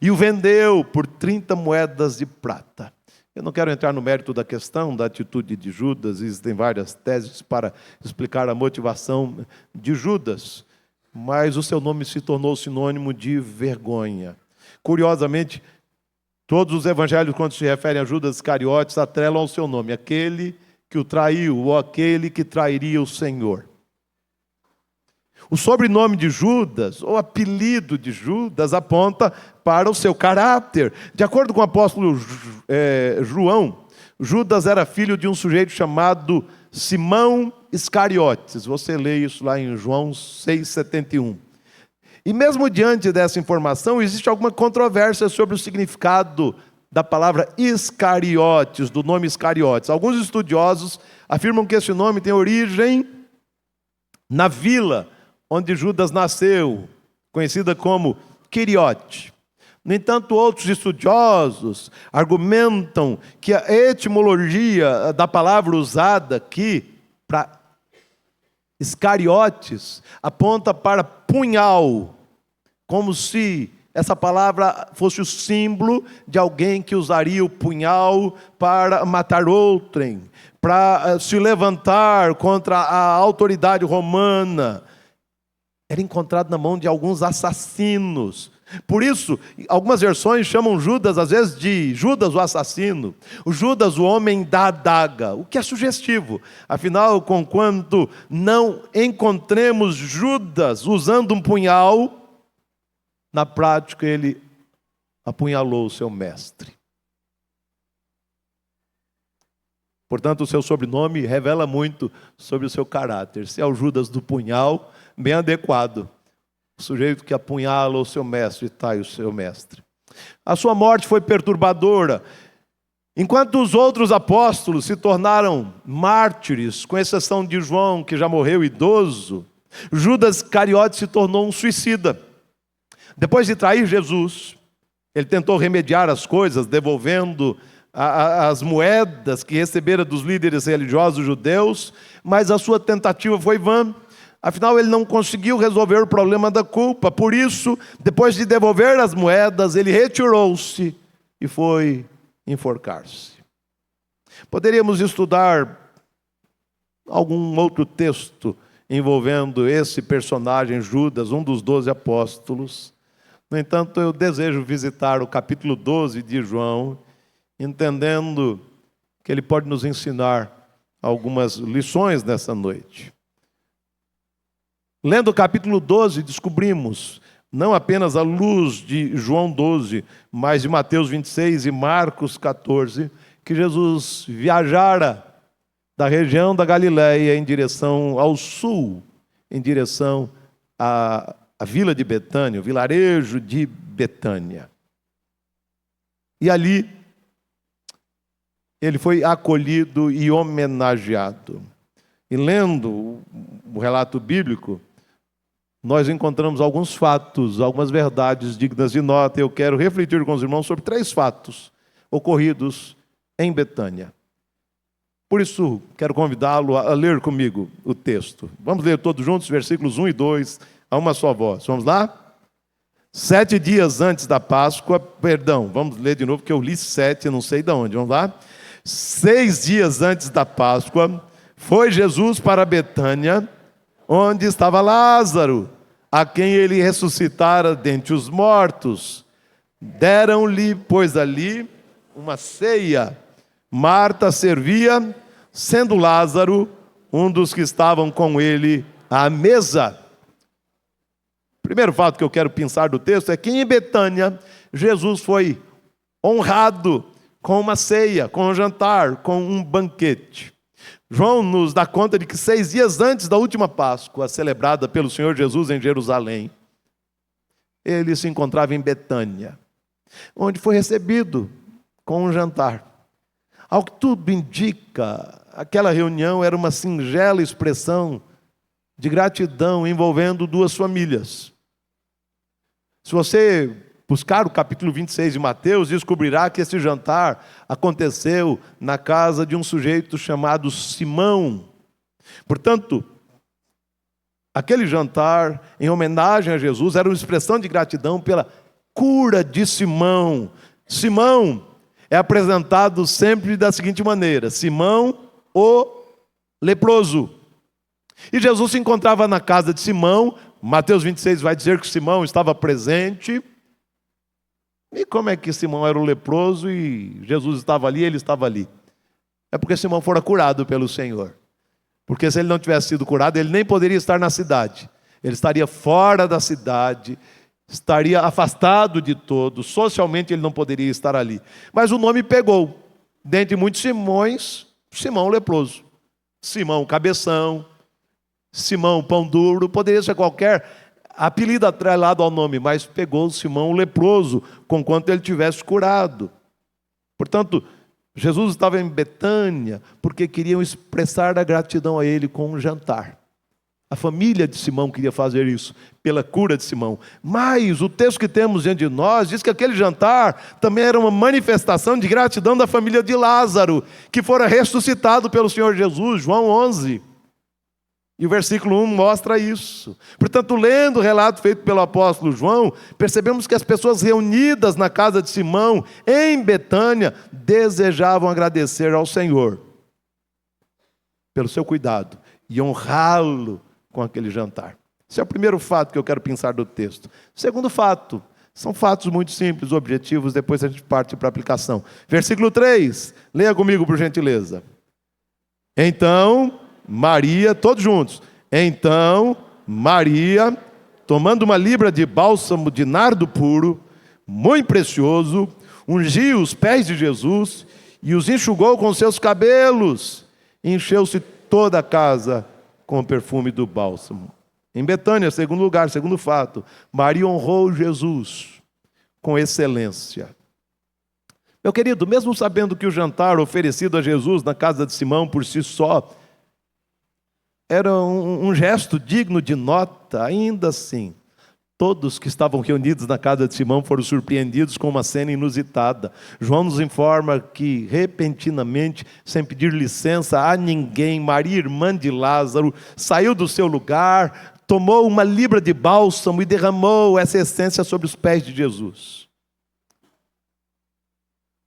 Speaker 4: e o vendeu por 30 moedas de prata. Eu não quero entrar no mérito da questão da atitude de Judas, existem várias teses para explicar a motivação de Judas, mas o seu nome se tornou sinônimo de vergonha. Curiosamente, todos os evangelhos, quando se referem a Judas Iscariotes, atrelam ao seu nome, aquele que o traiu, ou aquele que trairia o Senhor. O sobrenome de Judas, ou apelido de Judas, aponta para o seu caráter. De acordo com o apóstolo João, Judas era filho de um sujeito chamado Simão Iscariotes. Você lê isso lá em João 6,71. E mesmo diante dessa informação, existe alguma controvérsia sobre o significado da palavra Iscariotes, do nome Iscariotes. Alguns estudiosos afirmam que esse nome tem origem na vila onde Judas nasceu, conhecida como Quiriote. No entanto, outros estudiosos argumentam que a etimologia da palavra usada aqui para Iscariotes aponta para punhal, como se essa palavra fosse o símbolo de alguém que usaria o punhal para matar outrem, para se levantar contra a autoridade romana. Era encontrado na mão de alguns assassinos. Por isso, algumas versões chamam Judas, às vezes, de Judas o assassino, o Judas o homem da adaga, o que é sugestivo. Afinal, conquanto não encontremos Judas usando um punhal, na prática ele apunhalou o seu mestre. Portanto, o seu sobrenome revela muito sobre o seu caráter. Se é o Judas do punhal, bem adequado. O sujeito que apunhala o seu mestre e trai o seu mestre. A sua morte foi perturbadora. Enquanto os outros apóstolos se tornaram mártires, com exceção de João, que já morreu idoso, Judas Iscariote se tornou um suicida. Depois de trair Jesus, ele tentou remediar as coisas, devolvendo as moedas que recebera dos líderes religiosos judeus, mas a sua tentativa foi vã. Afinal, ele não conseguiu resolver o problema da culpa. Por isso, depois de devolver as moedas, ele retirou-se e foi enforcar-se. Poderíamos estudar algum outro texto envolvendo esse personagem Judas, um dos 12 apóstolos. No entanto, eu desejo visitar o capítulo 12 de João, entendendo que ele pode nos ensinar algumas lições nessa noite. Lendo o capítulo 12, descobrimos, não apenas à luz de João 12, mas de Mateus 26 e Marcos 14, que Jesus viajara da região da Galileia em direção ao sul, em direção à vila de Betânia, o vilarejo de Betânia. E ali ele foi acolhido e homenageado. E lendo o relato bíblico, nós encontramos alguns fatos, algumas verdades dignas de nota. Eu quero refletir com os irmãos sobre 3 fatos ocorridos em Betânia. Por isso, quero convidá-lo a ler comigo o texto. Vamos ler todos juntos, versículos 1 e 2, a uma só voz. Vamos lá? 7 dias antes da Páscoa, vamos ler de novo, porque eu li 7, não sei de onde. Vamos lá? 6 dias antes da Páscoa, foi Jesus para Betânia, onde estava Lázaro, a quem ele ressuscitara dentre os mortos. Deram-lhe, pois, ali uma ceia. Marta servia, sendo Lázaro um dos que estavam com ele à mesa. Primeiro fato que eu quero pensar do texto é que em Betânia, Jesus foi honrado com uma ceia, com um jantar, com um banquete. João nos dá conta de que 6 dias antes da última Páscoa, celebrada pelo Senhor Jesus em Jerusalém, ele se encontrava em Betânia, onde foi recebido com um jantar. Ao que tudo indica, aquela reunião era uma singela expressão de gratidão envolvendo 2 famílias. Se você buscar o capítulo 26 de Mateus, descobrirá que esse jantar aconteceu na casa de um sujeito chamado Simão. Portanto, aquele jantar, em homenagem a Jesus, era uma expressão de gratidão pela cura de Simão. Simão é apresentado sempre da seguinte maneira: Simão, o leproso. E Jesus se encontrava na casa de Simão. Mateus 26 vai dizer que Simão estava presente. E como é que Simão era o leproso e Jesus estava ali e ele estava ali? É porque Simão fora curado pelo Senhor. Porque se ele não tivesse sido curado, ele nem poderia estar na cidade. Ele estaria fora da cidade, estaria afastado de todos, socialmente ele não poderia estar ali. Mas o nome pegou. Dentre muitos Simões, Simão leproso, Simão cabeção, Simão pão duro, poderia ser qualquer apelido atrelado ao nome, mas pegou Simão leproso, conquanto ele tivesse curado. Portanto, Jesus estava em Betânia porque queriam expressar a gratidão a ele com um jantar. A família de Simão queria fazer isso, pela cura de Simão. Mas o texto que temos diante de nós diz que aquele jantar também era uma manifestação de gratidão da família de Lázaro, que fora ressuscitado pelo Senhor Jesus, João 11. E o versículo 1 mostra isso. Portanto, lendo o relato feito pelo apóstolo João, percebemos que as pessoas reunidas na casa de Simão, em Betânia, desejavam agradecer ao Senhor pelo seu cuidado e honrá-lo com aquele jantar. Esse é o primeiro fato que eu quero pensar do texto. Segundo fato, são fatos muito simples, objetivos, depois a gente parte para a aplicação. Versículo 3, leia comigo por gentileza. Então, Maria, todos juntos. Então, Maria, tomando uma libra de bálsamo de nardo puro, muito precioso, ungiu os pés de Jesus e os enxugou com seus cabelos. Encheu-se toda a casa com o perfume do bálsamo. Em Betânia, segundo lugar, segundo fato, Maria honrou Jesus com excelência. Meu querido, mesmo sabendo que o jantar oferecido a Jesus na casa de Simão por si só era um gesto digno de nota, ainda assim, todos que estavam reunidos na casa de Simão foram surpreendidos com uma cena inusitada. João nos informa que, repentinamente, sem pedir licença a ninguém, Maria, irmã de Lázaro, saiu do seu lugar, tomou uma libra de bálsamo e derramou essa essência sobre os pés de Jesus.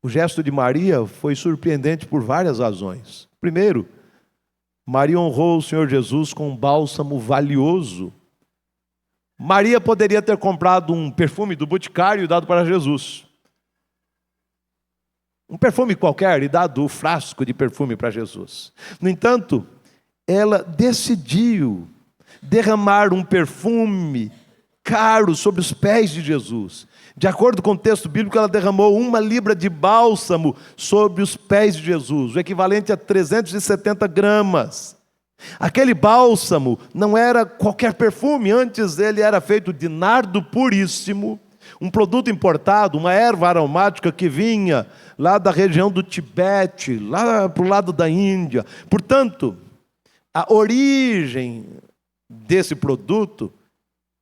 Speaker 4: O gesto de Maria foi surpreendente por várias razões. Primeiro, Maria honrou o Senhor Jesus com um bálsamo valioso. Maria poderia ter comprado um perfume do boticário e dado para Jesus. Um perfume qualquer e dado o frasco de perfume para Jesus. No entanto, ela decidiu derramar um perfume caro sobre os pés de Jesus. De acordo com o texto bíblico, ela derramou uma libra de bálsamo sobre os pés de Jesus, o equivalente a 370 gramas. Aquele bálsamo não era qualquer perfume, antes ele era feito de nardo puríssimo, um produto importado, uma erva aromática que vinha lá da região do Tibete, lá para o lado da Índia. Portanto, a origem desse produto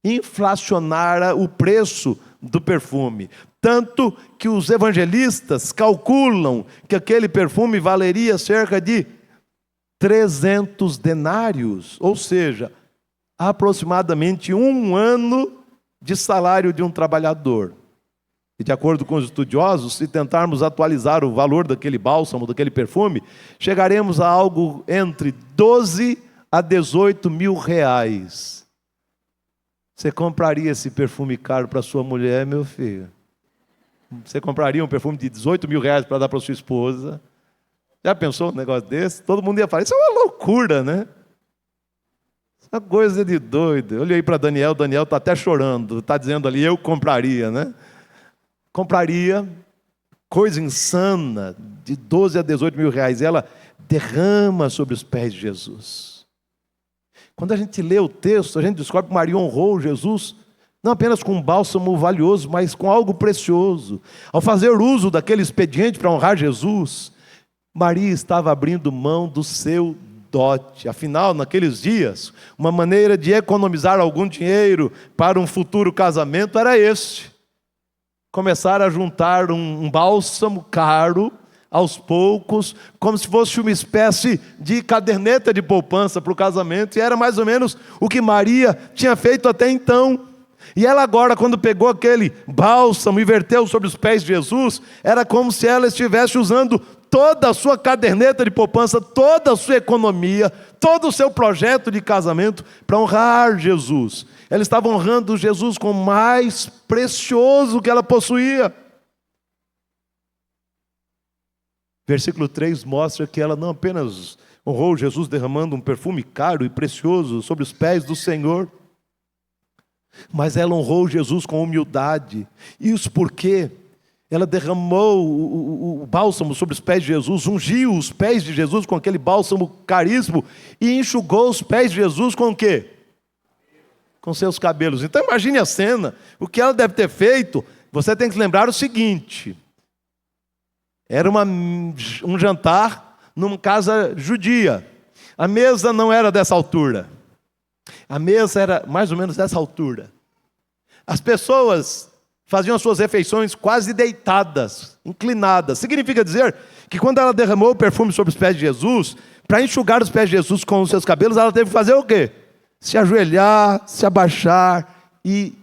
Speaker 4: inflacionara o preço do perfume, tanto que os evangelistas calculam que aquele perfume valeria cerca de 300 denários, ou seja, aproximadamente 1 ano de salário de um trabalhador. E de acordo com os estudiosos, se tentarmos atualizar o valor daquele bálsamo, daquele perfume, chegaremos a algo entre 12 a 18 mil reais. Você compraria esse perfume caro para sua mulher, meu filho? Você compraria um perfume de 18 mil reais para dar para sua esposa? Já pensou um negócio desse? Todo mundo ia falar, isso é uma loucura, né? Isso é uma coisa de doido. Eu olhei para Daniel, Daniel está até chorando, está dizendo ali, eu compraria, né? Compraria, coisa insana, de 12 a 18 mil reais. E ela derrama sobre os pés de Jesus. Quando a gente lê o texto, a gente descobre que Maria honrou Jesus, não apenas com um bálsamo valioso, mas com algo precioso. Ao fazer uso daquele expediente para honrar Jesus, Maria estava abrindo mão do seu dote. Afinal, naqueles dias, uma maneira de economizar algum dinheiro para um futuro casamento era este: começar a juntar um bálsamo caro, aos poucos, como se fosse uma espécie de caderneta de poupança para o casamento, e era mais ou menos o que Maria tinha feito até então. E ela agora, quando pegou aquele bálsamo e verteu sobre os pés de Jesus, era como se ela estivesse usando toda a sua caderneta de poupança, toda a sua economia, todo o seu projeto de casamento para honrar Jesus. Ela estava honrando Jesus com o mais precioso que ela possuía. Versículo 3 mostra que ela não apenas honrou Jesus derramando um perfume caro e precioso sobre os pés do Senhor, Mas ela honrou Jesus com humildade. Isso porque ela derramou o bálsamo sobre os pés de Jesus, ungiu os pés de Jesus com aquele bálsamo caríssimo e enxugou os pés de Jesus com o quê? Com seus cabelos. Então imagine a cena, o que ela deve ter feito. Você tem que lembrar o seguinte: era um jantar numa casa judia. A mesa não era dessa altura. A mesa era mais ou menos dessa altura. As pessoas faziam as suas refeições quase deitadas, inclinadas. Significa dizer que quando ela derramou o perfume sobre os pés de Jesus, para enxugar os pés de Jesus com os seus cabelos, ela teve que fazer o quê? Se ajoelhar, se abaixar e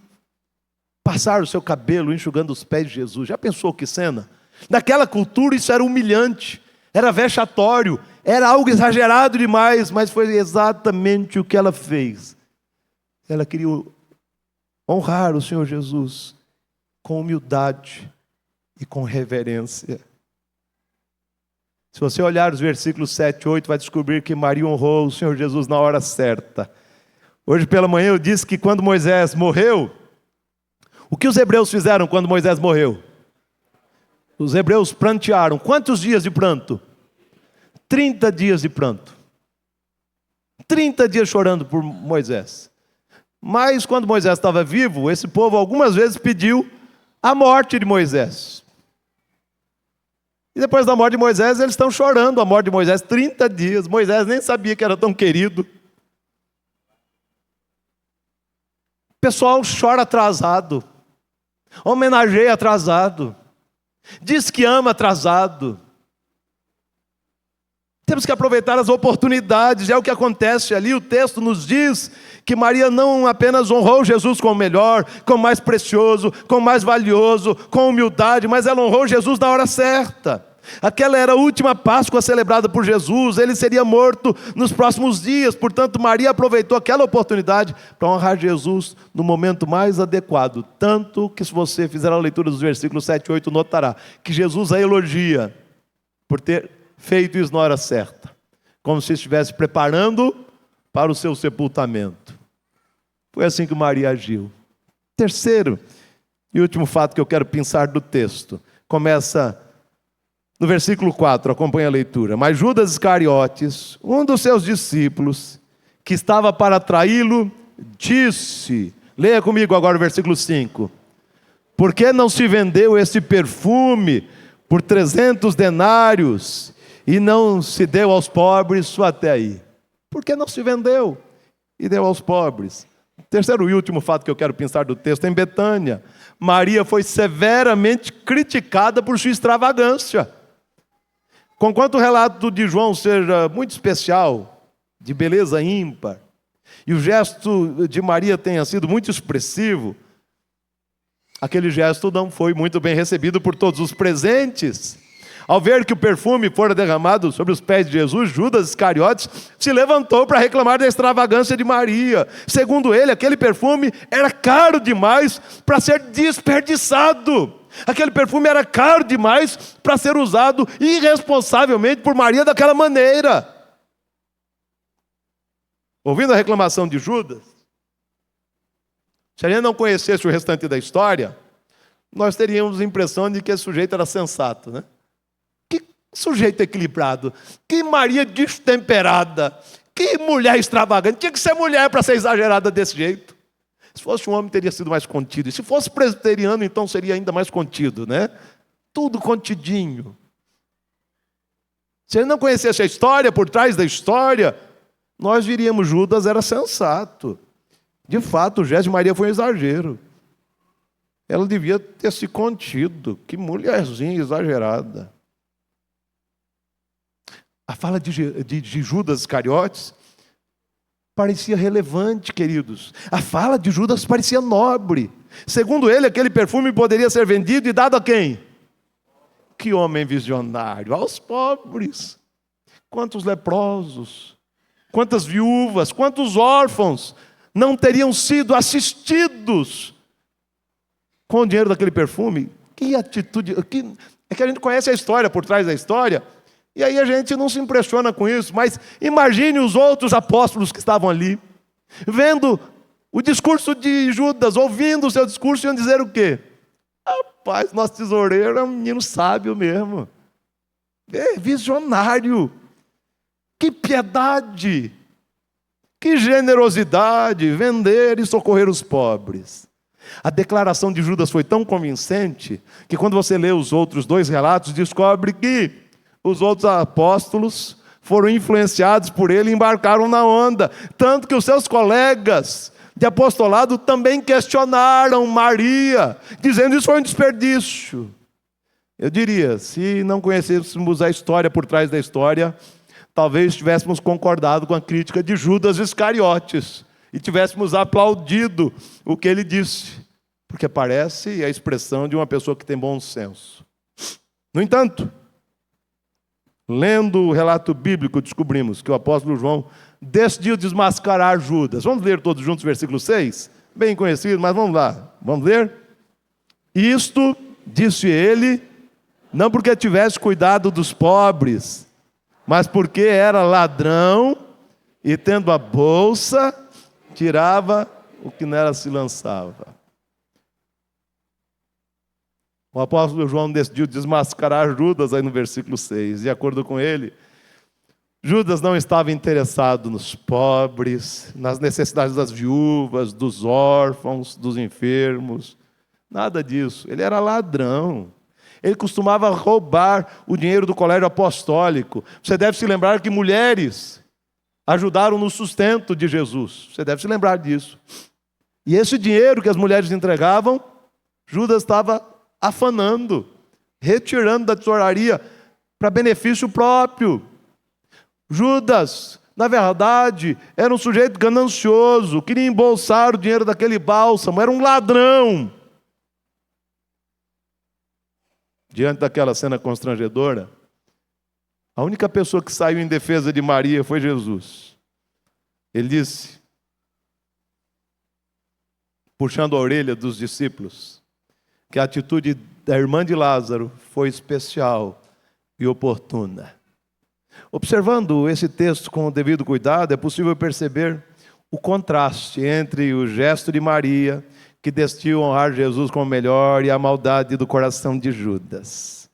Speaker 4: passar o seu cabelo enxugando os pés de Jesus. Já pensou que cena? Naquela cultura isso era humilhante, era vexatório, era algo exagerado demais, mas foi exatamente o que ela fez. Ela queria honrar o Senhor Jesus com humildade e com reverência. Se você olhar os versículos 7 e 8, vai descobrir que Maria honrou o Senhor Jesus na hora certa. Hoje pela manhã eu disse que quando Moisés morreu, o que os hebreus fizeram quando Moisés morreu? Os hebreus prantearam. Quantos dias de pranto? 30 dias de pranto. 30 dias chorando por Moisés. Mas quando Moisés estava vivo, esse povo algumas vezes pediu a morte de Moisés. E depois da morte de Moisés, eles estão chorando a morte de Moisés 30 dias. Moisés nem sabia que era tão querido. O pessoal chora atrasado, homenageia atrasado, diz que ama atrasado. Temos que aproveitar as oportunidades, é o que acontece ali. O texto nos diz que Maria não apenas honrou Jesus com o melhor, com o mais precioso, com o mais valioso, com humildade, mas ela honrou Jesus na hora certa. Aquela era a última Páscoa celebrada por Jesus, ele seria morto nos próximos dias, portanto Maria aproveitou aquela oportunidade para honrar Jesus no momento mais adequado. Tanto que se você fizer a leitura dos versículos 7 e 8, notará que Jesus a elogia por ter feito isso na hora certa, como se estivesse preparando para o seu sepultamento. Foi assim que Maria agiu. Terceiro e último fato que eu quero pensar do texto, começa no versículo 4, acompanha a leitura. Mas Judas Iscariotes, um dos seus discípulos, que estava para traí-lo, disse, leia comigo agora o versículo 5, por que não se vendeu esse perfume por 300 denários e não se deu aos pobres? Só até aí. Por que não se vendeu e deu aos pobres? Terceiro e último fato que eu quero pensar do texto, em Betânia, Maria foi severamente criticada por sua extravagância. Conquanto o relato de João seja muito especial, de beleza ímpar, e o gesto de Maria tenha sido muito expressivo, aquele gesto não foi muito bem recebido por todos os presentes. Ao ver que o perfume fora derramado sobre os pés de Jesus, Judas Iscariotes se levantou para reclamar da extravagância de Maria. Segundo ele, aquele perfume era caro demais para ser desperdiçado. Aquele perfume era caro demais para ser usado irresponsavelmente por Maria daquela maneira. Ouvindo a reclamação de Judas, se a gente não conhecesse o restante da história, nós teríamos a impressão de que esse sujeito era sensato, né? Que sujeito equilibrado, que Maria destemperada, que mulher extravagante, tinha que ser mulher para ser exagerada desse jeito. Se fosse um homem, teria sido mais contido. E se fosse presbiteriano, então seria ainda mais contido, né? Tudo contidinho. Se ele não conhecesse a história, por trás da história, nós diríamos, Judas era sensato. De fato, o gesto de Maria foi um exagero. Ela devia ter se contido. Que mulherzinha exagerada. A fala de Judas Iscariotes parecia relevante, queridos. A fala de Judas parecia nobre. Segundo ele, aquele perfume poderia ser vendido e dado a quem? Que homem visionário! Aos pobres. Quantos leprosos, quantas viúvas, quantos órfãos não teriam sido assistidos com o dinheiro daquele perfume? Que atitude! É que a gente conhece a história por trás da história, e aí a gente não se impressiona com isso, mas imagine os outros apóstolos que estavam ali, vendo o discurso de Judas, ouvindo o seu discurso, iam dizer o quê? Rapaz, nosso tesoureiro é um menino sábio mesmo. É visionário. Que piedade. Que generosidade, vender e socorrer os pobres. A declaração de Judas foi tão convincente que quando você lê os outros 2 relatos, descobre que os outros apóstolos foram influenciados por ele e embarcaram na onda. Tanto que os seus colegas de apostolado também questionaram Maria, dizendo isso foi um desperdício. Eu diria, se não conhecêssemos a história por trás da história, talvez tivéssemos concordado com a crítica de Judas Iscariotes e tivéssemos aplaudido o que ele disse, porque parece a expressão de uma pessoa que tem bom senso. No entanto, lendo o relato bíblico, descobrimos que o apóstolo João decidiu desmascarar Judas. Vamos ler todos juntos o versículo 6? Bem conhecido, mas vamos lá. Vamos ler? Isto, disse ele, não porque tivesse cuidado dos pobres, mas porque era ladrão e tendo a bolsa, tirava o que nela se lançava. O apóstolo João decidiu desmascarar Judas aí no versículo 6. De acordo com ele, Judas não estava interessado nos pobres, nas necessidades das viúvas, dos órfãos, dos enfermos. Nada disso. Ele era ladrão. Ele costumava roubar o dinheiro do colégio apostólico. Você deve se lembrar que mulheres ajudaram no sustento de Jesus. Você deve se lembrar disso. E esse dinheiro que as mulheres entregavam, Judas estava afanando, retirando da tesouraria para benefício próprio. Judas, na verdade, era um sujeito ganancioso, queria embolsar o dinheiro daquele bálsamo, era um ladrão. Diante daquela cena constrangedora, a única pessoa que saiu em defesa de Maria foi Jesus. Ele disse, puxando a orelha dos discípulos, que a atitude da irmã de Lázaro foi especial e oportuna. Observando esse texto com o devido cuidado, é possível perceber o contraste entre o gesto de Maria, que decidiu honrar Jesus como melhor, e a maldade do coração de Judas.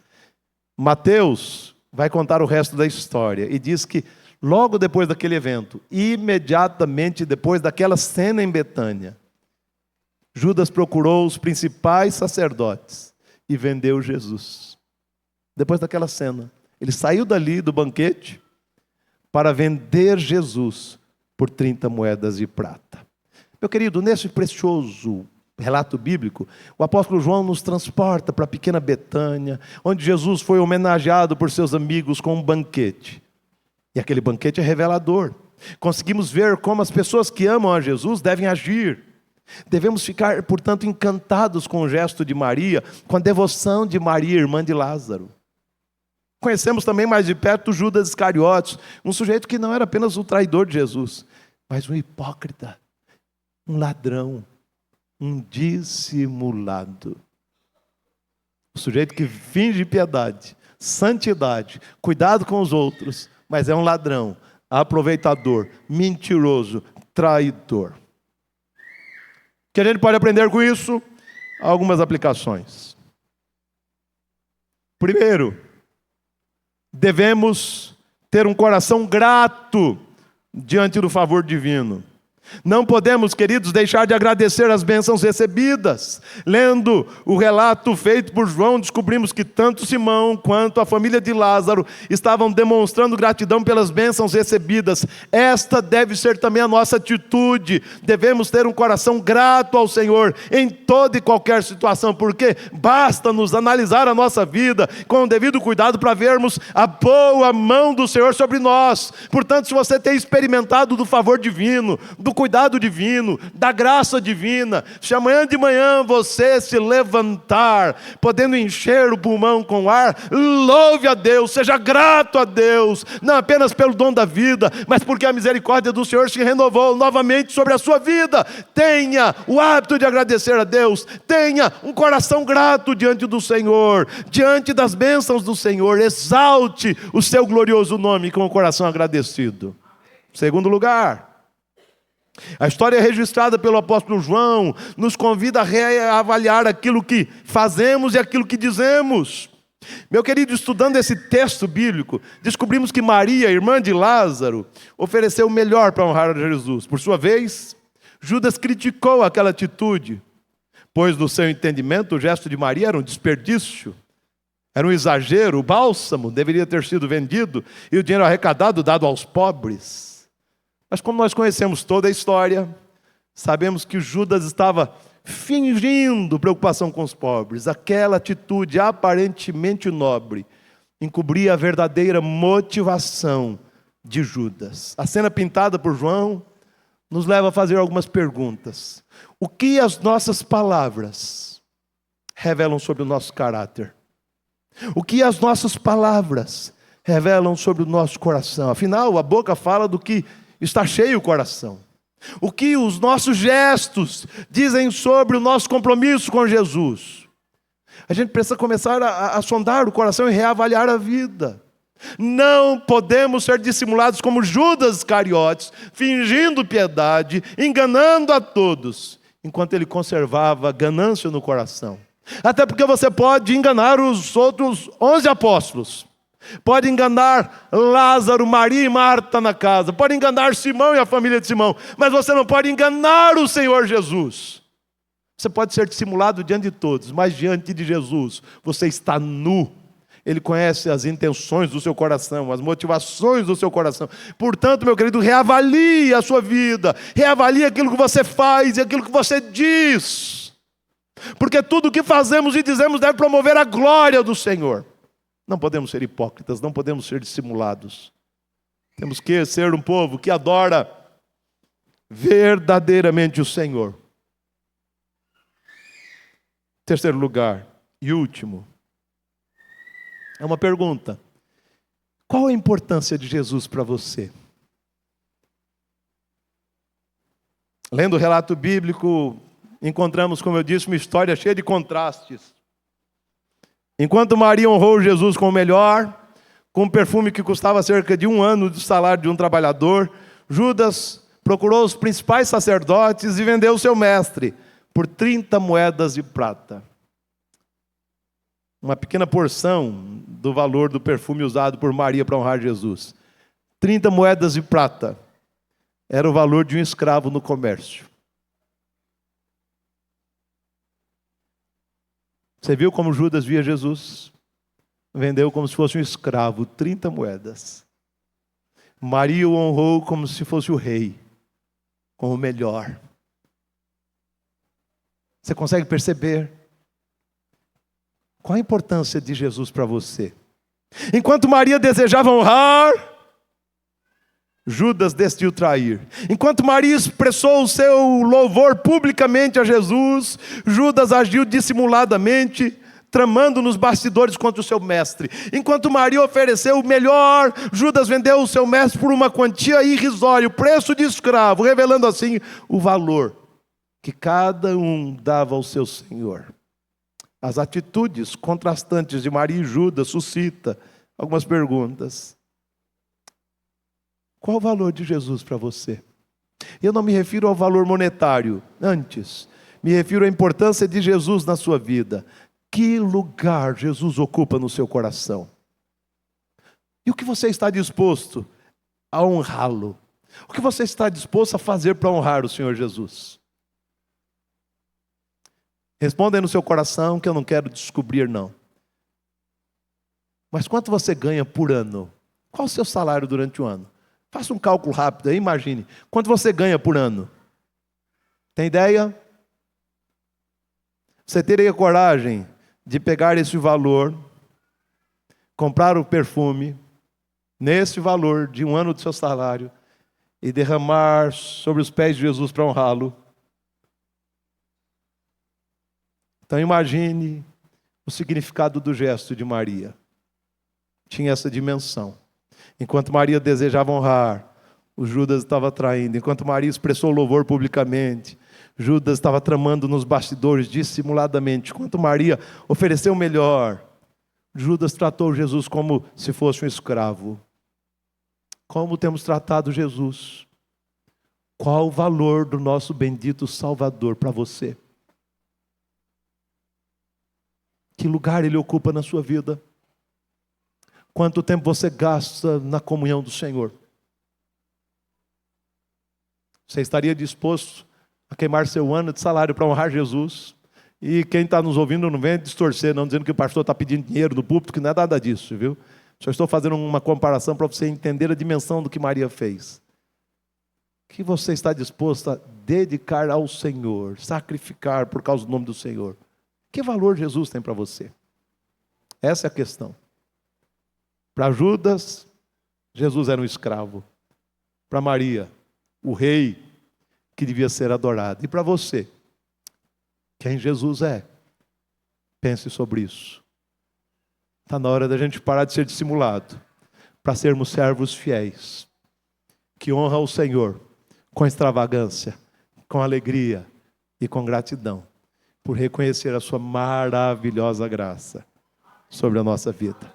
Speaker 4: Mateus vai contar o resto da história e diz que logo depois daquele evento, imediatamente depois daquela cena em Betânia, Judas procurou os principais sacerdotes e vendeu Jesus. Depois daquela cena, ele saiu dali do banquete para vender Jesus por 30 moedas de prata. Meu querido, nesse precioso relato bíblico, o apóstolo João nos transporta para a pequena Betânia, onde Jesus foi homenageado por seus amigos com um banquete. E aquele banquete é revelador. Conseguimos ver como as pessoas que amam a Jesus devem agir. Devemos ficar, portanto, encantados com o gesto de Maria, com a devoção de Maria, irmã de Lázaro. Conhecemos também mais de perto Judas Iscariotes, um sujeito que não era apenas o traidor de Jesus, mas um hipócrita, um ladrão, um dissimulado. O sujeito que finge piedade, santidade, cuidado com os outros, mas é um ladrão, aproveitador, mentiroso, traidor. O que a gente pode aprender com isso? Algumas aplicações. Primeiro, devemos ter um coração grato diante do favor divino. Não podemos, queridos, deixar de agradecer as bênçãos recebidas. Lendo o relato feito por João, descobrimos que tanto Simão quanto a família de Lázaro estavam demonstrando gratidão pelas bênçãos recebidas. Esta deve ser também a nossa atitude. Devemos ter um coração grato ao Senhor em toda e qualquer situação, porque basta-nos analisar a nossa vida com o devido cuidado para vermos a boa mão do Senhor sobre nós. Portanto, se você tem experimentado do favor divino, do cuidado divino, da graça divina, se amanhã de manhã você se levantar, podendo encher o pulmão com ar, louve a Deus, seja grato a Deus, não apenas pelo dom da vida, mas porque a misericórdia do Senhor se renovou novamente sobre a sua vida. Tenha o hábito de agradecer a Deus, tenha um coração grato diante do Senhor, diante das bênçãos do Senhor, exalte o seu glorioso nome com o coração agradecido. Segundo lugar, A história registrada pelo apóstolo João nos convida a reavaliar aquilo que fazemos e aquilo que dizemos. Meu querido, estudando esse texto bíblico, descobrimos que Maria, irmã de Lázaro, ofereceu o melhor para honrar a Jesus. Por sua vez, Judas criticou aquela atitude, pois no seu entendimento o gesto de Maria era um desperdício, era um exagero. O bálsamo deveria ter sido vendido e o dinheiro arrecadado dado aos pobres. Mas como nós conhecemos toda a história, sabemos que Judas estava fingindo preocupação com os pobres. Aquela atitude aparentemente nobre encobria a verdadeira motivação de Judas. A cena pintada por João nos leva a fazer algumas perguntas. O que as nossas palavras revelam sobre o nosso caráter? O que as nossas palavras revelam sobre o nosso coração? Afinal, a boca fala do que está cheio o coração. O que os nossos gestos dizem sobre o nosso compromisso com Jesus? A gente precisa começar a sondar o coração e reavaliar a vida. Não podemos ser dissimulados como Judas Iscariotes, fingindo piedade, enganando a todos, enquanto ele conservava ganância no coração. Até porque você pode enganar os outros 11 apóstolos. Pode enganar Lázaro, Maria e Marta na casa. Pode enganar Simão e a família de Simão. Mas você não pode enganar o Senhor Jesus. Você pode ser dissimulado diante de todos, mas diante de Jesus você está nu. Ele conhece as intenções do seu coração, as motivações do seu coração. Portanto, meu querido, reavalie a sua vida. Reavalie aquilo que você faz e aquilo que você diz. Porque tudo o que fazemos e dizemos deve promover a glória do Senhor. Não podemos ser hipócritas, não podemos ser dissimulados. Temos que ser um povo que adora verdadeiramente o Senhor. Terceiro lugar e último, é uma pergunta. Qual a importância de Jesus para você? Lendo o relato bíblico, encontramos, como eu disse, uma história cheia de contrastes. Enquanto Maria honrou Jesus com o melhor, com um perfume que custava cerca de 1 ano de salário de um trabalhador, Judas procurou os principais sacerdotes e vendeu o seu mestre por 30 moedas de prata. Uma pequena porção do valor do perfume usado por Maria para honrar Jesus. 30 moedas de prata era o valor de um escravo no comércio. Você viu como Judas via Jesus? Vendeu como se fosse um escravo, 30 moedas. Maria o honrou como se fosse o rei, como o melhor. Você consegue perceber? Qual a importância de Jesus para você? Enquanto Maria desejava honrar, Judas decidiu trair. Enquanto Maria expressou o seu louvor publicamente a Jesus, Judas agiu dissimuladamente, tramando nos bastidores contra o seu mestre. Enquanto Maria ofereceu o melhor, Judas vendeu o seu mestre por uma quantia irrisória, o preço de escravo, revelando assim o valor que cada um dava ao seu Senhor. As atitudes contrastantes de Maria e Judas suscitam algumas perguntas. Qual o valor de Jesus para você? Eu não me refiro ao valor monetário, antes, me refiro à importância de Jesus na sua vida. Que lugar Jesus ocupa no seu coração? E o que você está disposto a honrá-lo? O que você está disposto a fazer para honrar o Senhor Jesus? Responda aí no seu coração, que eu não quero descobrir não. Mas quanto você ganha por ano? Qual o seu salário durante o ano? Faça um cálculo rápido aí, imagine. Quanto você ganha por ano? Tem ideia? Você teria coragem de pegar esse valor, comprar o perfume, nesse valor de 1 ano do seu salário, e derramar sobre os pés de Jesus para honrá-lo? Então imagine o significado do gesto de Maria. Tinha essa dimensão. Enquanto Maria desejava honrar, o Judas estava traindo. Enquanto Maria expressou louvor publicamente, Judas estava tramando nos bastidores dissimuladamente. Enquanto Maria ofereceu o melhor, Judas tratou Jesus como se fosse um escravo. Como temos tratado Jesus? Qual o valor do nosso bendito Salvador para você? Que lugar ele ocupa na sua vida? Quanto tempo você gasta na comunhão do Senhor? Você estaria disposto a queimar seu ano de salário para honrar Jesus? E quem está nos ouvindo não vem distorcer, não dizendo que o pastor está pedindo dinheiro do púlpito, que não é nada disso, viu? Só estou fazendo uma comparação para você entender a dimensão do que Maria fez. Que você está disposto a dedicar ao Senhor, sacrificar por causa do nome do Senhor? Que valor Jesus tem para você? Essa é a questão. Para Judas, Jesus era um escravo. Para Maria, o rei que devia ser adorado. E para você, quem Jesus é? Pense sobre isso. Está na hora da gente parar de ser dissimulado, para sermos servos fiéis, que honram o Senhor com extravagância, com alegria e com gratidão, por reconhecer a sua maravilhosa graça sobre a nossa vida.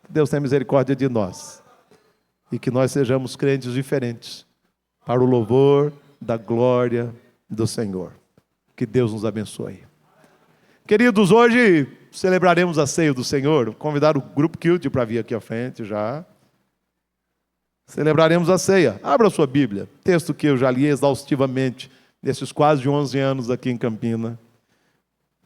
Speaker 4: Deus tenha misericórdia de nós, e que nós sejamos crentes diferentes, para o louvor da glória do Senhor. Que Deus nos abençoe. Queridos, hoje celebraremos a ceia do Senhor. Convidar o grupo Cute para vir aqui à frente já. Celebraremos a ceia. Abra a sua Bíblia. Texto que eu já li exaustivamente nesses quase 11 anos aqui em Campina.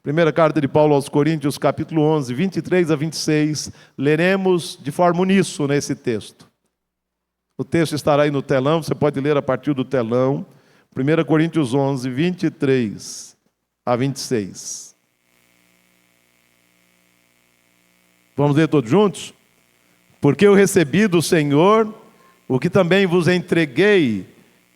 Speaker 4: Primeira carta de Paulo aos Coríntios, capítulo 11, 23 a 26. Leremos de forma uníssona esse texto. O texto estará aí no telão, você pode ler a partir do telão. 1 Coríntios 11, 23 a 26. Vamos ler todos juntos? Porque eu recebi do Senhor o que também vos entreguei,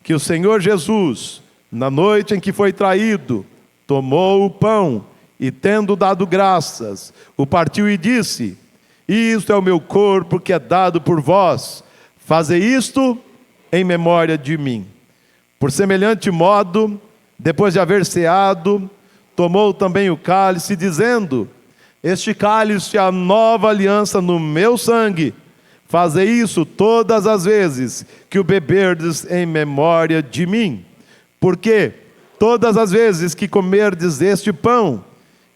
Speaker 4: que o Senhor Jesus, na noite em que foi traído, tomou o pão e, tendo dado graças, o partiu e disse: isto é o meu corpo que é dado por vós, fazei isto em memória de mim. Por semelhante modo, depois de haver ceado, tomou também o cálice, dizendo: este cálice é a nova aliança no meu sangue. Fazei isso todas as vezes que o beberdes em memória de mim. Porque todas as vezes que comerdes este pão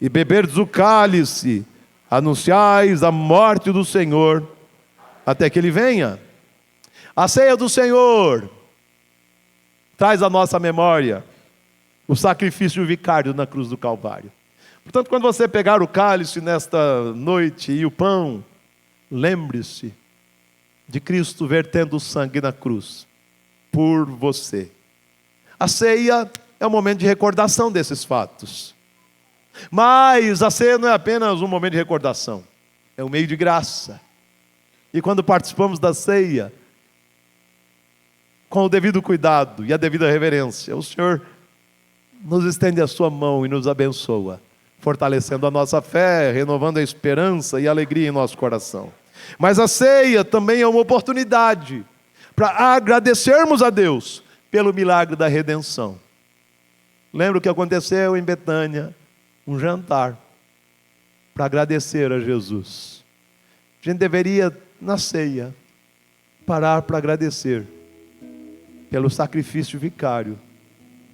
Speaker 4: e beberdes o cálice, anunciais a morte do Senhor até que ele venha. A ceia do Senhor traz à nossa memória o sacrifício vicário na cruz do Calvário. Portanto, quando você pegar o cálice nesta noite e o pão, lembre-se de Cristo vertendo o sangue na cruz por você. A ceia é um momento de recordação desses fatos. Mas a ceia não é apenas um momento de recordação, é um meio de graça. E quando participamos da ceia, com o devido cuidado e a devida reverência, o Senhor nos estende a sua mão e nos abençoa, fortalecendo a nossa fé, renovando a esperança e a alegria em nosso coração. Mas a ceia também é uma oportunidade para agradecermos a Deus pelo milagre da redenção. Lembra o que aconteceu em Betânia? Um jantar para agradecer a Jesus. A gente deveria, na ceia, parar para agradecer pelo sacrifício vicário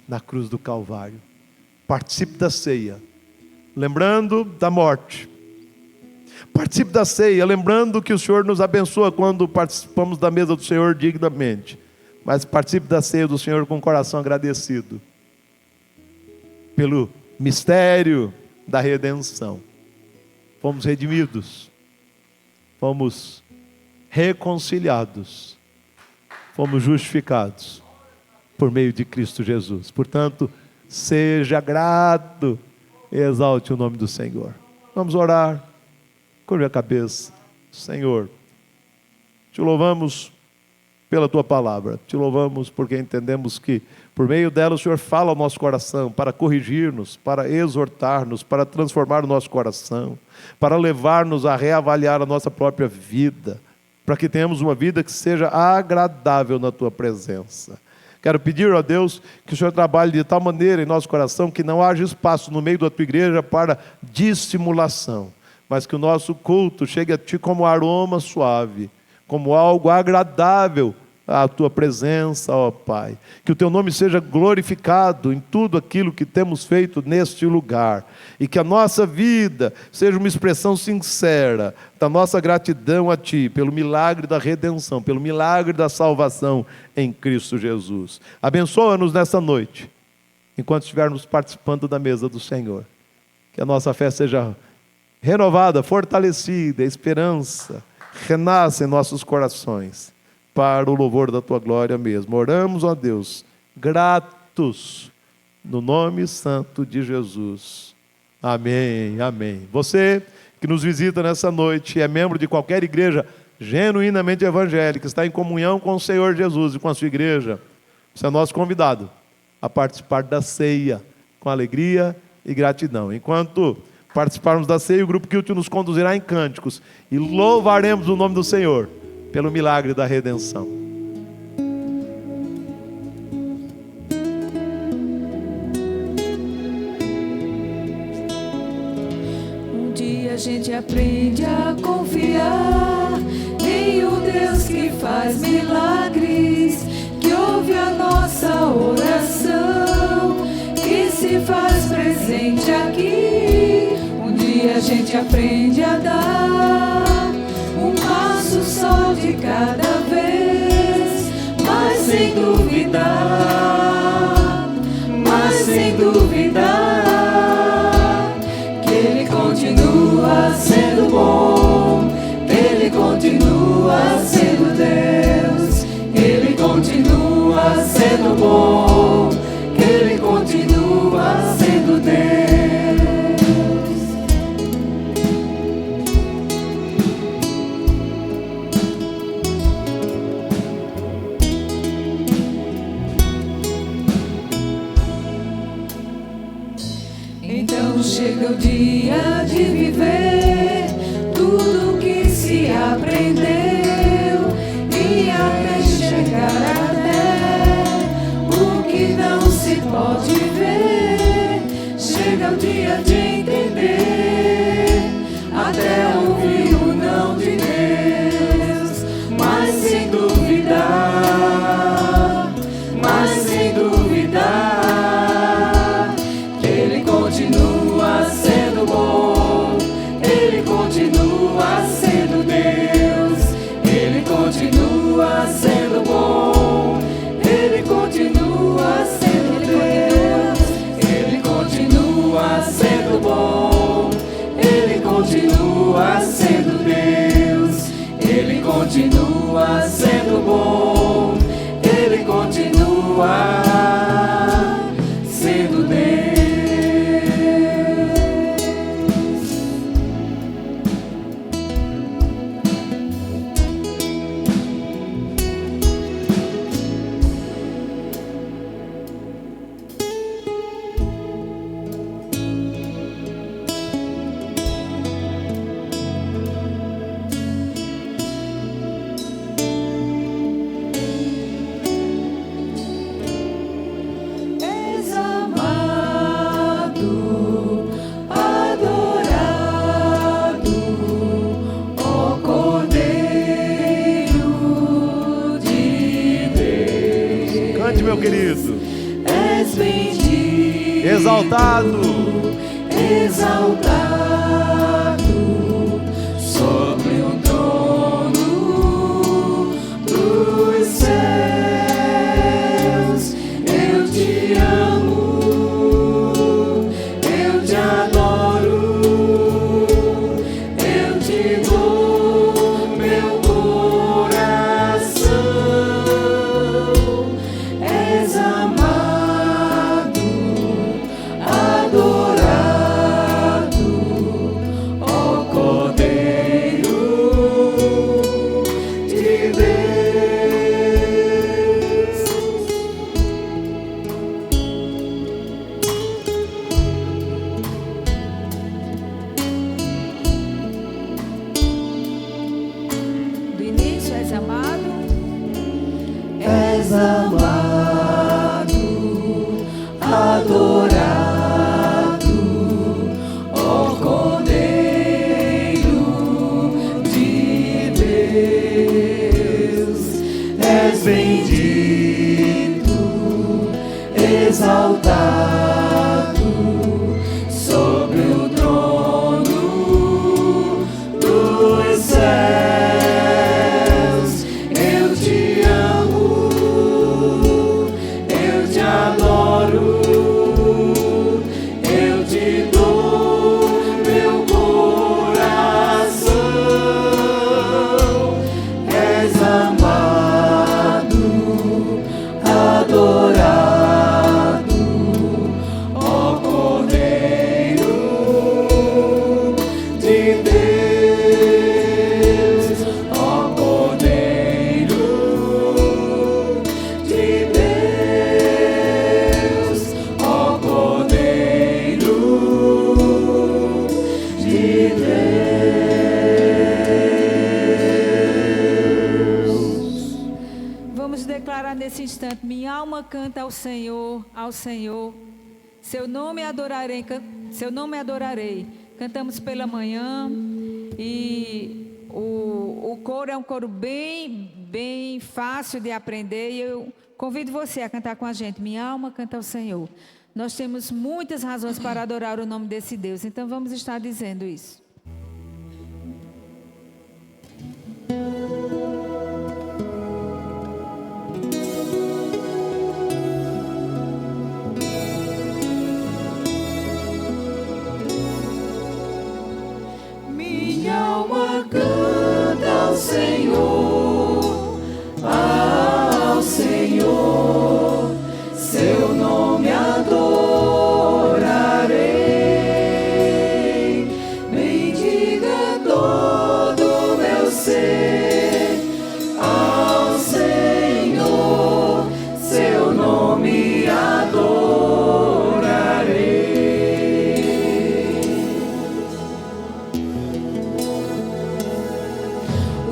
Speaker 4: na cruz do Calvário. Participe da ceia, lembrando da morte. Participe da ceia, lembrando que o Senhor nos abençoa quando participamos da mesa do Senhor dignamente. Mas participe da ceia do Senhor com o coração agradecido pelo mistério da redenção. Fomos redimidos, fomos reconciliados, fomos justificados por meio de Cristo Jesus. Portanto, seja grato e exalte o nome do Senhor. Vamos orar. Curve a cabeça. Senhor, te louvamos pela tua palavra. Te louvamos porque entendemos que por meio dela o Senhor fala ao nosso coração para corrigir-nos, para exortar-nos, para transformar o nosso coração, para levar-nos a reavaliar a nossa própria vida, para que tenhamos uma vida que seja agradável na tua presença. Quero pedir a Deus que o Senhor trabalhe de tal maneira em nosso coração que não haja espaço no meio da tua igreja para dissimulação, mas que o nosso culto chegue a Ti como aroma suave, como algo agradável a tua presença, ó Pai. Que o teu nome seja glorificado em tudo aquilo que temos feito neste lugar. E que a nossa vida seja uma expressão sincera da nossa gratidão a Ti, pelo milagre da redenção, pelo milagre da salvação em Cristo Jesus. Abençoa-nos nesta noite, enquanto estivermos participando da mesa do Senhor. Que a nossa fé seja renovada, fortalecida, a esperança renasça em nossos corações, para o louvor da Tua glória mesmo. Oramos, ó Deus, gratos, no nome santo de Jesus. Amém, amém. Você que nos visita nessa noite, é membro de qualquer igreja genuinamente evangélica, está em comunhão com o Senhor Jesus e com a sua igreja, você é nosso convidado a participar da ceia, com alegria e gratidão. Enquanto participarmos da ceia, o grupo Kilton nos conduzirá em cânticos e louvaremos o nome do Senhor pelo milagre da redenção.
Speaker 7: Um dia a gente aprende a confiar em um Deus que faz milagres, que ouve a nossa oração, que se faz presente aqui. Um dia a gente aprende a dar um passo só de cada vez, mas sem duvidar, que Ele continua sendo bom, Ele continua sendo Deus, Ele continua sendo bom, Ele continua sendo Deus. Então chega o dia de viver tudo que se aprendeu e até chegar até o que não se pode ver. Chega o dia de entender, até ouvir o não de Deus, mas sem duvidar, que Ele continua sendo bom, Ele continua sendo Deus, Ele continua sendo bom, Ele continua sendo Deus, Ele continua sendo bom, Ele continua sendo Deus, Ele continua sendo bom, Ele continua sendo Deus.
Speaker 4: Meu querido,
Speaker 1: és bendito,
Speaker 4: exaltado,
Speaker 1: sobre o trono dos céus. Eu te amo, eu te adoro, eu te dou meu coração. És amado, adorado,
Speaker 7: cante: minha alma canta ao Senhor, ao Senhor. Seu nome adorarei, seu nome adorarei. Cantamos pela manhã e o coro é um coro bem fácil de aprender, e eu convido você a cantar com a gente: minha alma canta ao Senhor. Nós temos muitas razões para adorar o nome desse Deus, então vamos estar dizendo isso.
Speaker 1: Minha alma canta ao Senhor, ao Senhor, seu nome adorarei. Bendiga todo o meu ser ao Senhor, seu nome adorarei.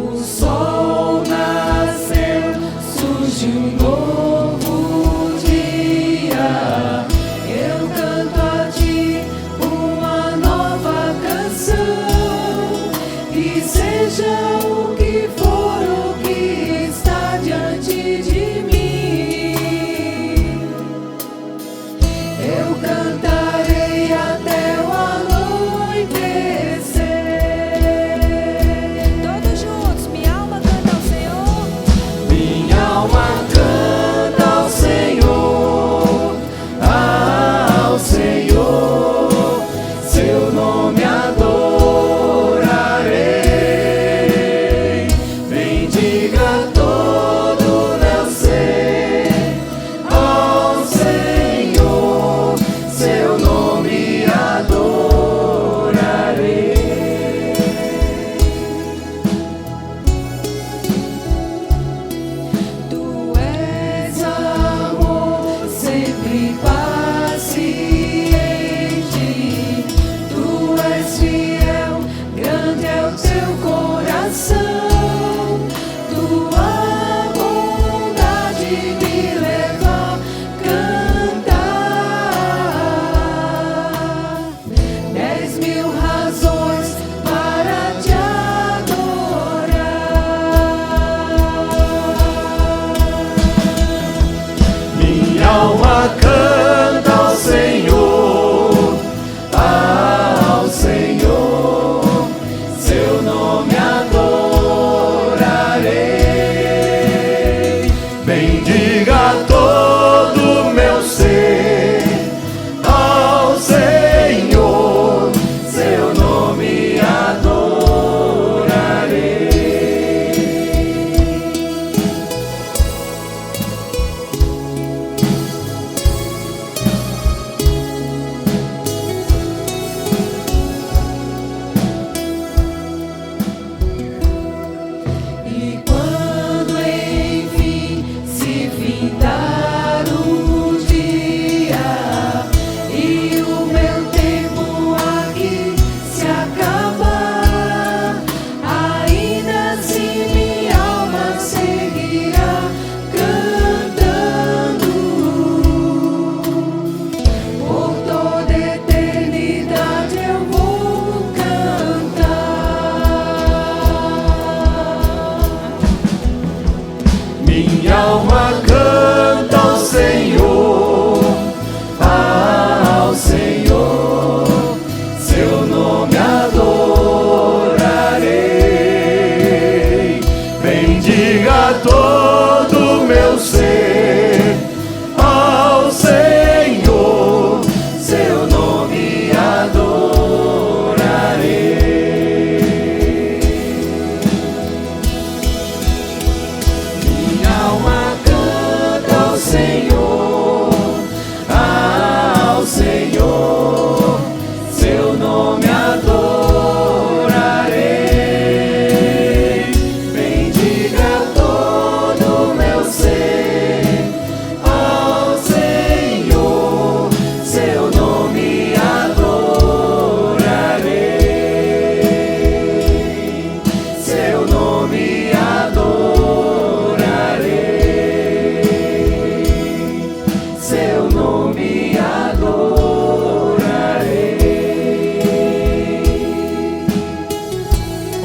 Speaker 1: O sol nasceu, surge um novo dia. Eu canto a ti uma nova canção, e seja o que for o que está diante de mim, eu cantarei até o anoitecer.
Speaker 7: Todos juntos: minha alma canta ao Senhor.
Speaker 1: Minha alma canta ao Senhor, ao Senhor, seu nome adorarei.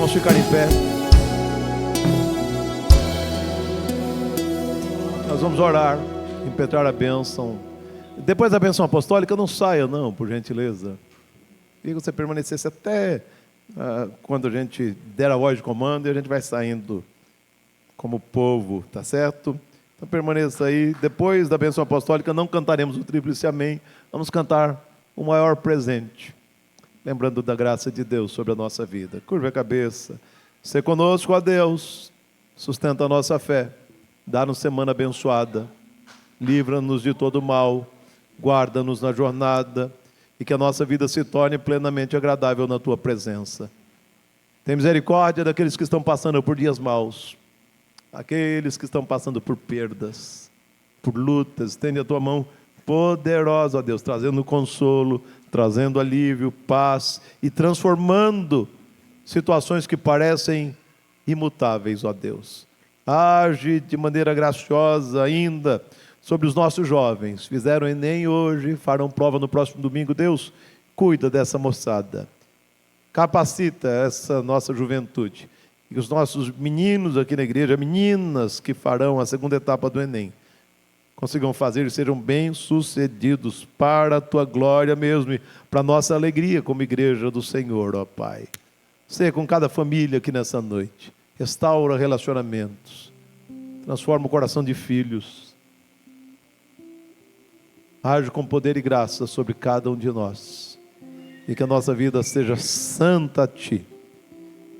Speaker 4: Vamos ficar em pé. Nós vamos orar, impetrar a bênção. Depois da bênção apostólica, não saia não, por gentileza. Queria que você permanecesse até quando a gente der a voz de comando e a gente vai saindo como povo, tá certo? Então permaneça aí. Depois da bênção apostólica, não cantaremos o tríplice amém. Vamos cantar o maior presente, lembrando da graça de Deus sobre a nossa vida. Curva a cabeça. Ser conosco, ó Deus, sustenta a nossa fé, dá-nos semana abençoada, livra-nos de todo mal, guarda-nos na jornada e que a nossa vida se torne plenamente agradável na Tua presença. Tem misericórdia daqueles que estão passando por dias maus, aqueles que estão passando por perdas, por lutas. Estende a Tua mão poderosa, ó Deus, trazendo consolo, trazendo alívio, paz e transformando situações que parecem imutáveis, ó Deus. Age de maneira graciosa ainda sobre os nossos jovens. Fizeram Enem hoje, farão prova no próximo domingo. Deus, cuida dessa moçada. Capacita essa nossa juventude. E os nossos meninos aqui na igreja, meninas que farão a segunda etapa do Enem, consigam fazer e sejam bem-sucedidos para a Tua glória mesmo e para a nossa alegria como igreja do Senhor, ó Pai. Seja com cada família aqui nessa noite. Restaura relacionamentos. Transforma o coração de filhos. Age com poder e graça sobre cada um de nós. E que a nossa vida seja santa a Ti.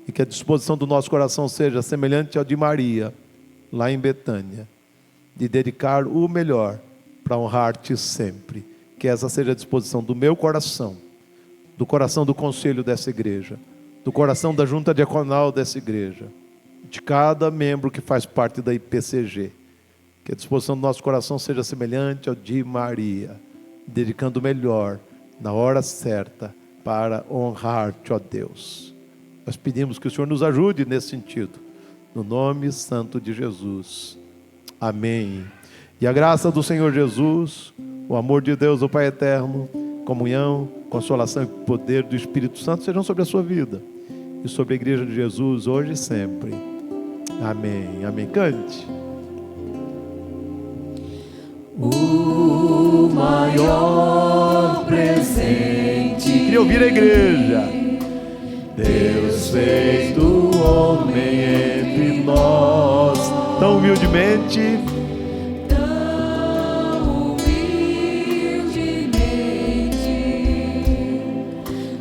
Speaker 4: E que a disposição do nosso coração seja semelhante ao de Maria, lá em Betânia. De dedicar o melhor para honrar-Te sempre. Que essa seja a disposição do meu coração, do coração do conselho dessa igreja, do coração da junta diaconal dessa igreja, de cada membro que faz parte da IPCG. Que a disposição do nosso coração seja semelhante ao de Maria, dedicando o melhor, na hora certa, para honrar-Te, ó Deus. Nós pedimos que o Senhor nos ajude nesse sentido, no nome santo de Jesus. Amém. E a graça do Senhor Jesus, o amor de Deus, o Pai eterno, comunhão, consolação e poder do Espírito Santo sejam sobre a sua vida e sobre a igreja de Jesus, hoje e sempre. Amém. Amém. Cante.
Speaker 1: O maior presente.
Speaker 4: Queria ouvir a igreja.
Speaker 1: Deus feito homem entre nós.
Speaker 4: Tão humildemente.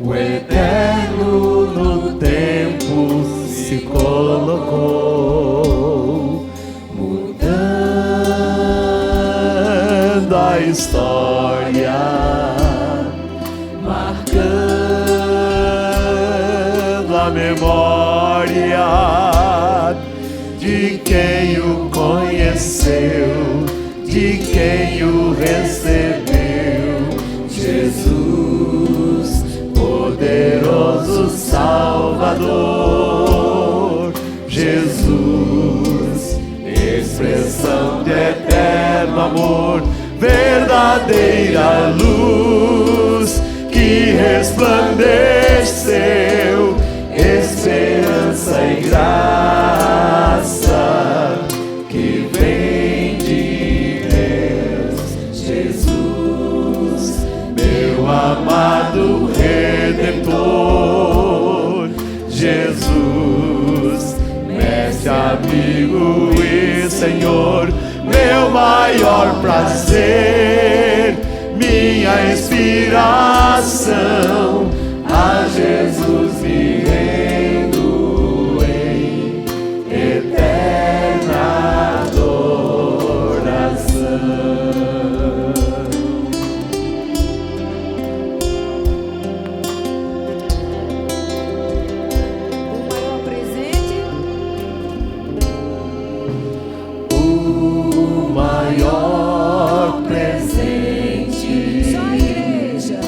Speaker 1: O eterno no tempo se colocou, mudando a história, marcando a memória de quem o conheceu, de quem o recebeu. Jesus, poderoso Salvador, Jesus, expressão de eterno amor, verdadeira luz que resplandeceu, esperança e graça que vem de Deus. Jesus, meu amado Redentor, Jesus, mestre, amigo e Senhor, meu maior prazer, minha inspiração, a Jesus me rendo em eterna adoração. Maior presente.
Speaker 7: Só a igreja.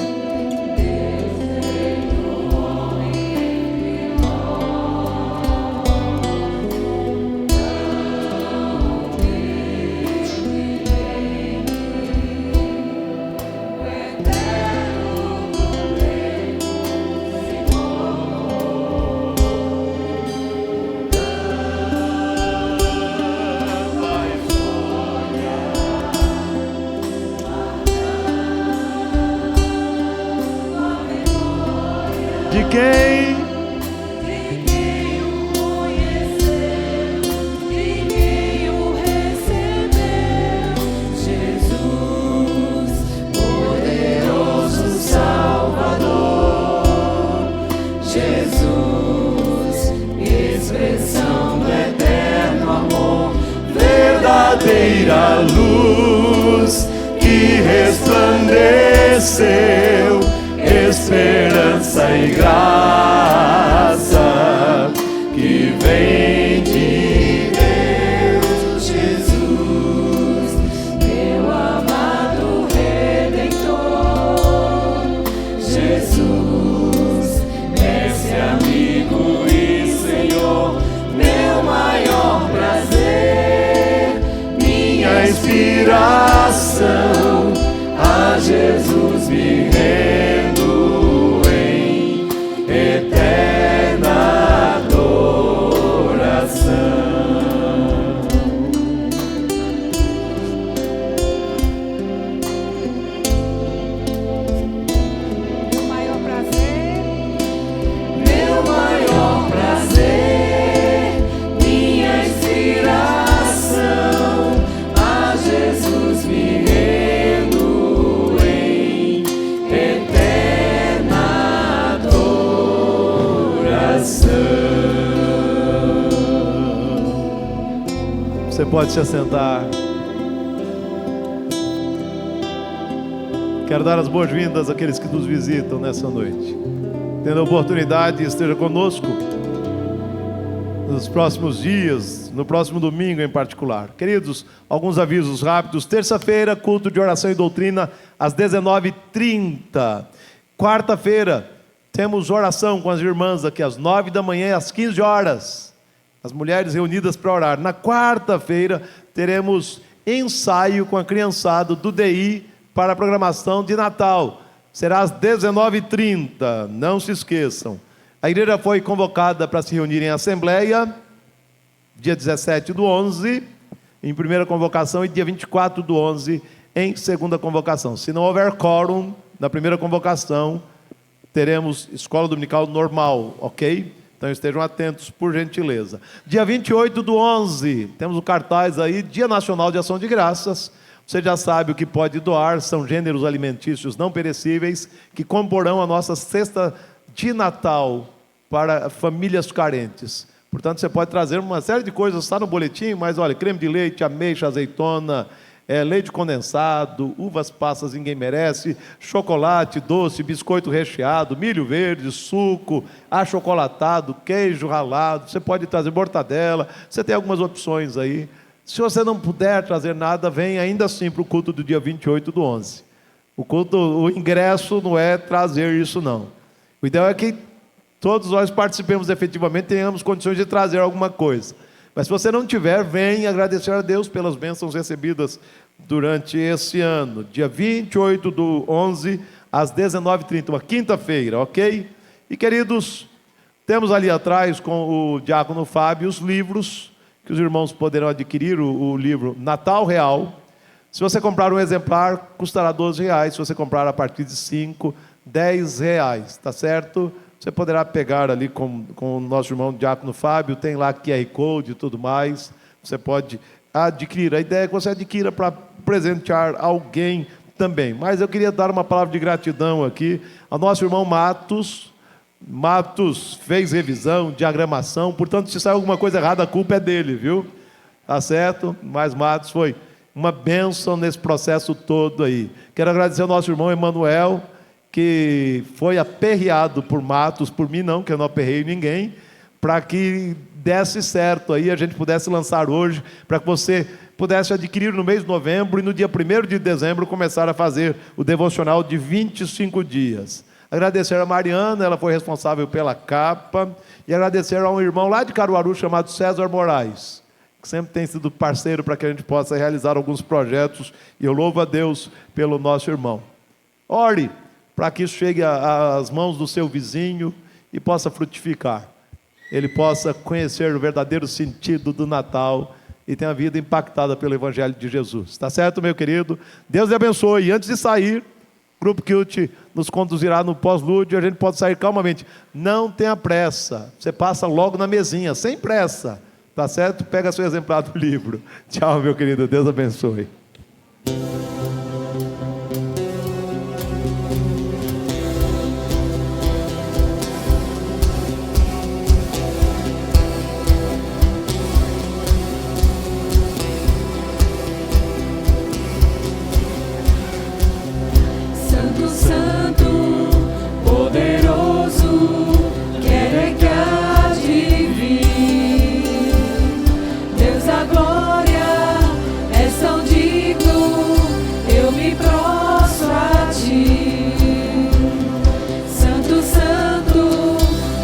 Speaker 1: Ninguém o conheceu, ninguém o recebeu. Jesus, poderoso Salvador. Jesus, expressão do eterno amor, verdadeira luz que resplandeceu, esperança e graça que vem de Deus. Jesus, meu amado Redentor. Jesus, mestre, amigo e Senhor, meu maior prazer, minha inspiração, a Jesus me rendo em eterna adoração.
Speaker 7: Meu maior prazer,
Speaker 1: Meu maior prazer, minha inspiração, a Jesus me rendo em eterna adoração.
Speaker 4: Você pode se assentar. Quero dar as boas-vindas àqueles que nos visitam nessa noite. Tendo a oportunidade, esteja conosco nos próximos dias, no próximo domingo em particular. Queridos, alguns avisos rápidos. Terça-feira, culto de oração e doutrina às 19h30. Quarta-feira, temos oração com as irmãs aqui às 9 da manhã e às 15 horas. As mulheres reunidas para orar. Na quarta-feira, teremos ensaio com a criançada do DI para a programação de Natal. Será às 19h30, não se esqueçam. A igreja foi convocada para se reunir em assembleia, dia 17/11, em primeira convocação, e dia 24/11, em segunda convocação. Se não houver quórum na primeira convocação, teremos escola dominical normal, ok? Então estejam atentos, por gentileza. Dia 28/11, temos o cartaz aí, Dia Nacional de Ação de Graças. Você já sabe o que pode doar, são gêneros alimentícios não perecíveis que comporão a nossa cesta de Natal para famílias carentes. Portanto, você pode trazer uma série de coisas, está no boletim, mas olha, creme de leite, ameixa, azeitona, leite condensado, uvas passas ninguém merece, chocolate, doce, biscoito recheado, milho verde, suco, achocolatado, queijo ralado, você pode trazer mortadela, você tem algumas opções aí. Se você não puder trazer nada, vem ainda assim para o culto do dia 28/11. O ingresso não é trazer isso, não. O ideal é que todos nós participemos efetivamente, tenhamos condições de trazer alguma coisa. Mas se você não tiver, vem agradecer a Deus pelas bênçãos recebidas durante esse ano. Dia 28/11, às 19h30, uma quinta-feira, ok? E queridos, temos ali atrás com o diácono Fábio os livros que os irmãos poderão adquirir, o livro Natal Real. Se você comprar um exemplar, custará R$12. Se você comprar a partir de 5, R$10, tá certo? Você poderá pegar ali com o nosso irmão diácono Fábio, tem lá QR Code e tudo mais. Você pode adquirir. A ideia é que você adquira para presentear alguém também. Mas eu queria dar uma palavra de gratidão aqui ao nosso irmão Matos. Matos fez revisão, diagramação, portanto, se saiu alguma coisa errada, a culpa é dele, viu? Tá certo? Mas Matos foi uma bênção nesse processo todo aí. Quero agradecer ao nosso irmão Emanuel, que foi aperreado por Matos, por mim não, que eu não aperrei ninguém, para que desse certo aí, a gente pudesse lançar hoje, para que você pudesse adquirir no mês de novembro e no dia 1º de dezembro começar a fazer o devocional de 25 dias. Agradecer a Mariana, ela foi responsável pela capa, e agradecer a um irmão lá de Caruaru chamado César Moraes, que sempre tem sido parceiro para que a gente possa realizar alguns projetos, e eu louvo a Deus pelo nosso irmão. Ore para que isso chegue às mãos do seu vizinho e possa frutificar. Ele possa conhecer o verdadeiro sentido do Natal e tenha a vida impactada pelo Evangelho de Jesus. Tá certo, meu querido? Deus lhe abençoe. E antes de sair, grupo Cute nos conduzirá no pós-lúdio e a gente pode sair calmamente. Não tenha pressa. Você passa logo na mesinha, sem pressa. Tá certo? Pega seu exemplar do livro. Tchau, meu querido. Deus abençoe.
Speaker 1: Santo, Santo, poderoso, quem é que há de vir? Deus da glória, és tão digno, eu me prostro a ti. Santo, Santo,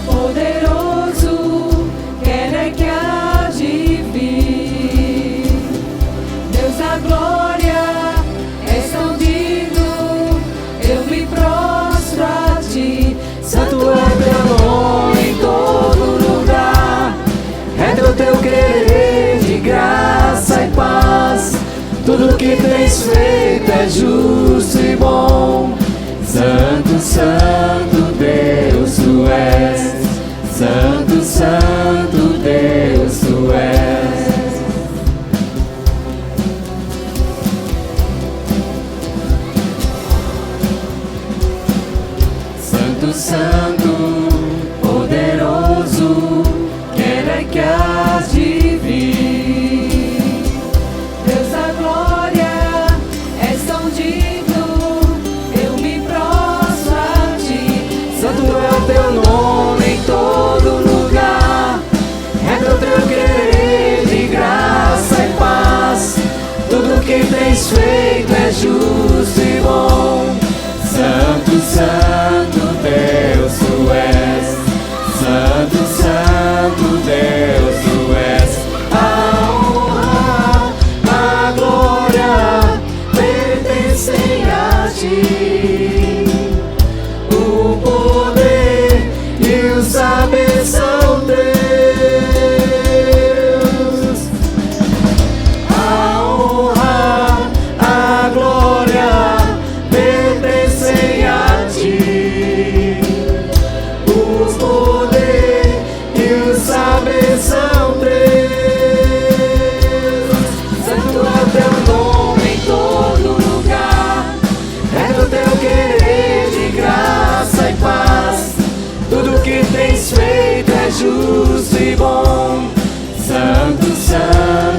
Speaker 1: poderoso, quem é que há de vir? Deus da glória, és tão digno, eu me prostro a ti. Santo é teu nome em todo lugar, é do teu querer de graça e paz. Tudo que tens feito é justo e bom. Santo, Santo Deus tu és. Santo, Santo Deus tu és. Santo, Santo, poderoso, quem é que há de vir? Deus da glória, és tão digno, eu me prostro a ti. Santo é o teu nome em todo lugar, é do teu querer de graça e paz. Tudo que tens feito é justo e bom. Santo, Santo Deus tu és. Santo, Santo Deus tu és. A honra, a glória pertencem a ti. O poder e o saber são teus. A honra, a glória pertencem a ti. O poder e o saber são teus. Santo é o teu nome em todo lugar, é do teu querer de graça e paz. Tudo que tens feito é justo e bom. Santo, Santo